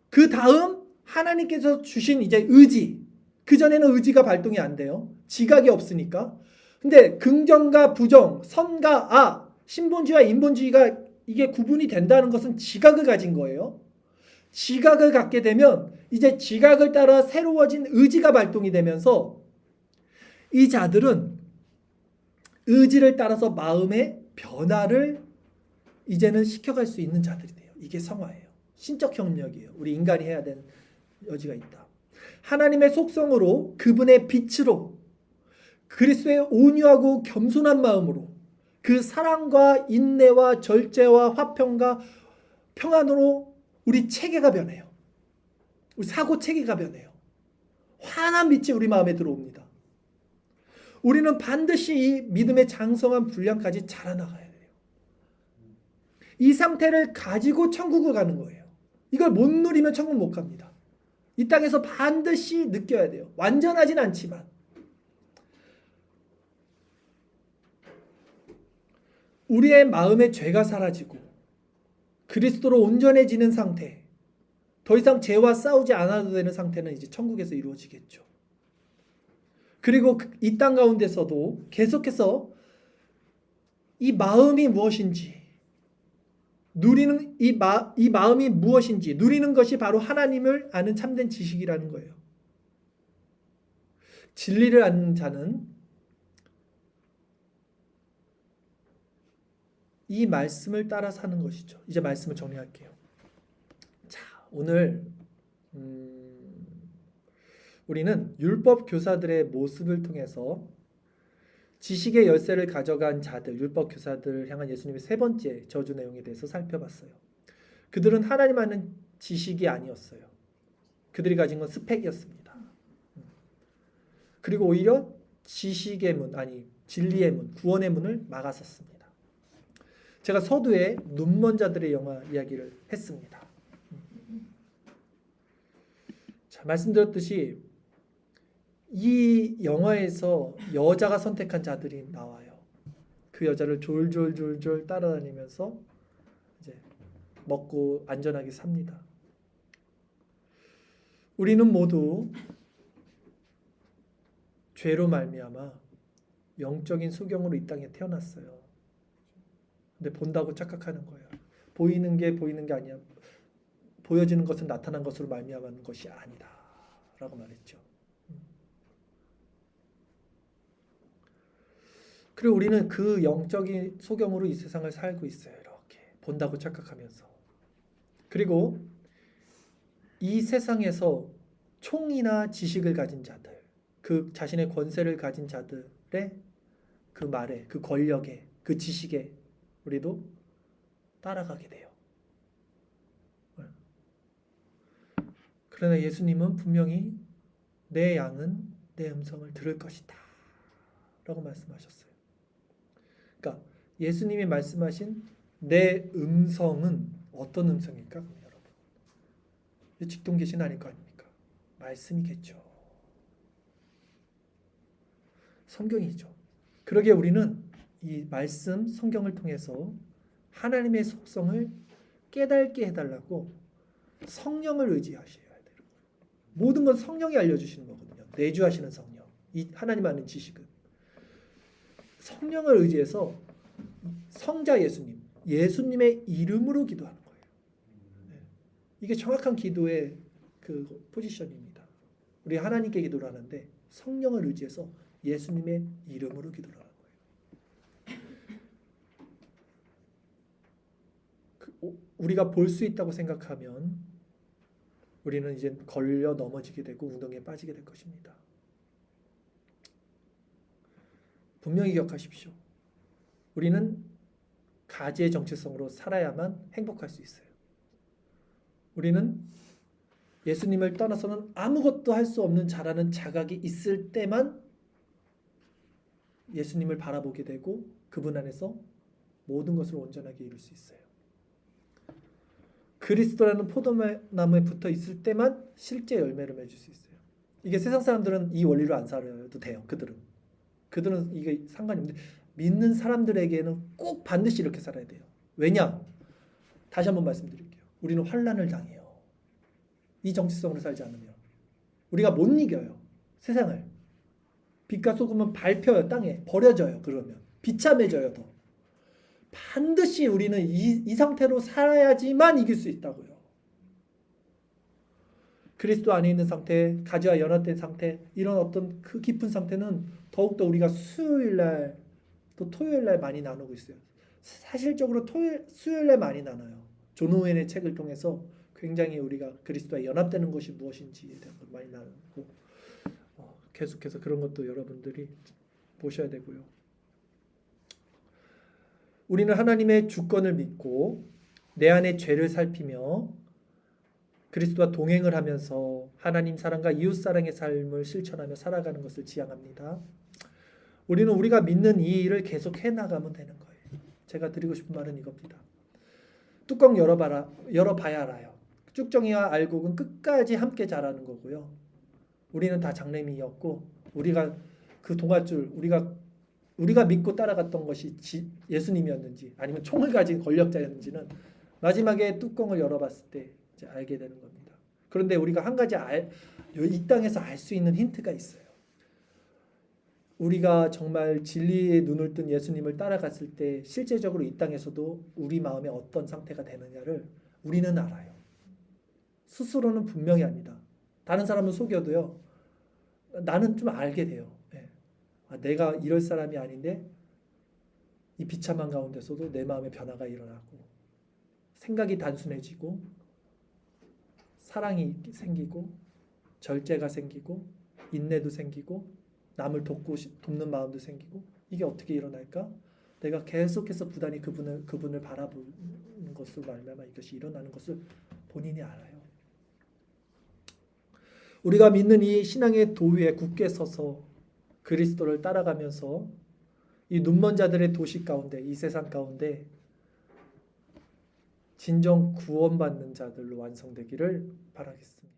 그 다음 하나님께서 주신 이제 의지, 그전에는 의지가 발동이 안 돼요. 지각이 없으니까. 근데 긍정과 부정, 선과 악, 신본주의와 인본주의가 이게 구분이 된다는 것은 지각을 가진 거예요. 지각을 갖게 되면 이제 지각을 따라 새로워진 의지가 발동이 되면서 이 자들은 의지를 따라서 마음의 변화를 이제는 시켜갈 수 있는 자들이 돼요. 이게 성화예요. 신적 협력이에요. 우리 인간이 해야 되는 여지가 있다. 하나님의 속성으로 그분의 빛으로 그리스도의 온유하고 겸손한 마음으로 그 사랑과 인내와 절제와 화평과 평안으로 우리 체계가 변해요. 우리 사고 체계가 변해요. 환한 빛이 우리 마음에 들어옵니다. 우리는 반드시 이 믿음의 장성한 분량까지 자라나가야 돼요. 이 상태를 가지고 천국을 가는 거예요. 이걸 못 누리면 천국 못 갑니다. 이 땅에서 반드시 느껴야 돼요. 완전하진 않지만. 우리의 마음의 죄가 사라지고 그리스도로 온전해지는 상태, 더 이상 죄와 싸우지 않아도 되는 상태는 이제 천국에서 이루어지겠죠. 그리고 이 땅 가운데서도 계속해서 이 마음이 무엇인지, 누리는 이 마음이 무엇인지 누리는 것이 바로 하나님을 아는 참된 지식이라는 거예요. 진리를 아는 자는 이 말씀을 따라 사는 것이죠. 이제 말씀을 정리할게요. 자, 오늘 우리는 율법 교사들의 모습을 통해서 지식의 열쇠를 가져간 자들, 율법 교사들을 향한 예수님의 세 번째 저주 내용에 대해서 살펴봤어요. 그들은 하나님 아는 지식이 아니었어요. 그들이 가진 건 스펙이었습니다. 그리고 오히려 지식의 문, 아니 진리의 문, 구원의 문을 막았었습니다. 제가 서두에 눈먼 자들의 영화 이야기를 했습니다. 자, 말씀드렸듯이 이 영화에서 여자가 선택한 자들이 나와요. 그 여자를 졸졸졸졸 따라다니면서 이제 먹고 안전하게 삽니다. 우리는 모두 죄로 말미암아 영적인 소경으로 이 땅에 태어났어요. 근데 본다고 착각하는 거예요. 보이는 게 아니야. 보여지는 것은 나타난 것으로 말미암은 것이 아니다 라고 말했죠. 그리고 우리는 그 영적인 소경으로 이 세상을 살고 있어요. 이렇게 본다고 착각하면서. 그리고 이 세상에서 총이나 지식을 가진 자들, 그 자신의 권세를 가진 자들의 그 말에, 그 권력에, 그 지식에 우리도 따라가게 돼요. 그러나 예수님은 분명히 내 양은 내 음성을 들을 것이다 라고 말씀하셨어요. 그러니까 예수님이 말씀하신 내 음성은 어떤 음성일까? 여러분, 직동계시는 아닐 거 아닙니까? 말씀이겠죠. 성경이죠. 그러기에 우리는 이 말씀, 성경을 통해서 하나님의 속성을 깨닫게 해달라고 성령을 의지하셔야 돼요. 모든 건 성령이 알려주시는 거거든요. 내주하시는 성령, 이 하나님 아는 지식은 성령을 의지해서 성자 예수님의 이름으로 기도하는 거예요. 이게 정확한 기도의 그 포지션입니다. 우리 하나님께 기도를 하는데 성령을 의지해서 예수님의 이름으로 기도를 하는 거예요. 우리가 볼 수 있다고 생각하면 우리는 이제 걸려 넘어지게 되고 웅덩이에 빠지게 될 것입니다. 분명히 기억하십시오. 우리는 가지의 정체성으로 살아야만 행복할 수 있어요. 우리는 예수님을 떠나서는 아무것도 할 수 없는 자라는 자각이 있을 때만 예수님을 바라보게 되고 그분 안에서 모든 것을 온전하게 이룰 수 있어요. 그리스도라는 포도나무에 붙어 있을 때만 실제 열매를 맺을 수 있어요. 이게 세상 사람들은 이 원리로 안 살아도 돼요. 그들은 이게 상관이 없는데 믿는 사람들에게는 꼭 반드시 이렇게 살아야 돼요. 왜냐? 다시 한번 말씀드릴게요. 우리는 환난을 당해요. 이 정체성으로 살지 않으면 우리가 못 이겨요. 세상을. 빛과 소금은 밟혀요. 땅에 버려져요. 그러면 비참해져요. 더. 반드시 우리는 이 상태로 살아야지만 이길 수 있다고요. 그리스도 안에 있는 상태, 가지와 연합된 상태, 이런 어떤 그 깊은 상태는 더욱더 우리가 수요일날 또 토요일날 많이 나누고 있어요. 사실적으로 수요일날 많이 나눠요. 존 오웬의 책을 통해서 굉장히 우리가 그리스도와 연합되는 것이 무엇인지에 대한 걸 많이 나누고 계속해서 그런 것도 여러분들이 보셔야 되고요. 우리는 하나님의 주권을 믿고 내 안의 죄를 살피며 그리스도와 동행을 하면서 하나님 사랑과 이웃 사랑의 삶을 실천하며 살아가는 것을 지향합니다. 우리는 우리가 믿는 이 일을 계속 해나가면 되는 거예요. 제가 드리고 싶은 말은 이겁니다. 뚜껑 열어봐야 알아요. 쭉정이와 알곡은 끝까지 함께 자라는 거고요. 우리는 다 장래미였고 우리가 그 동아줄 우리가 믿고 따라갔던 것이 예수님이었는지 아니면 총을 가진 권력자였는지는 마지막에 뚜껑을 열어봤을 때 이제 알게 되는 겁니다. 그런데 우리가 한 가지 이 땅에서 알 수 있는 힌트가 있어요. 우리가 정말 진리의 눈을 뜬 예수님을 따라갔을 때 실제적으로 이 땅에서도 우리 마음에 어떤 상태가 되느냐를 우리는 알아요. 스스로는 분명히 압니다. 다른 사람은 속여도요. 나는 좀 알게 돼요. 내가 이럴 사람이 아닌데 이 비참한 가운데서도 내 마음에 변화가 일어나고 생각이 단순해지고 사랑이 생기고 절제가 생기고 인내도 생기고 남을 돕는 마음도 생기고 이게 어떻게 일어날까? 내가 계속해서 부단히 그분을 바라보는 것으로 말미암아 이것이 일어나는 것을 본인이 알아요. 우리가 믿는 이 신앙의 도위에 굳게 서서 그리스도를 따라가면서 이 눈먼 자들의 도시 가운데 이 세상 가운데 진정 구원받는 자들로 완성되기를 바라겠습니다.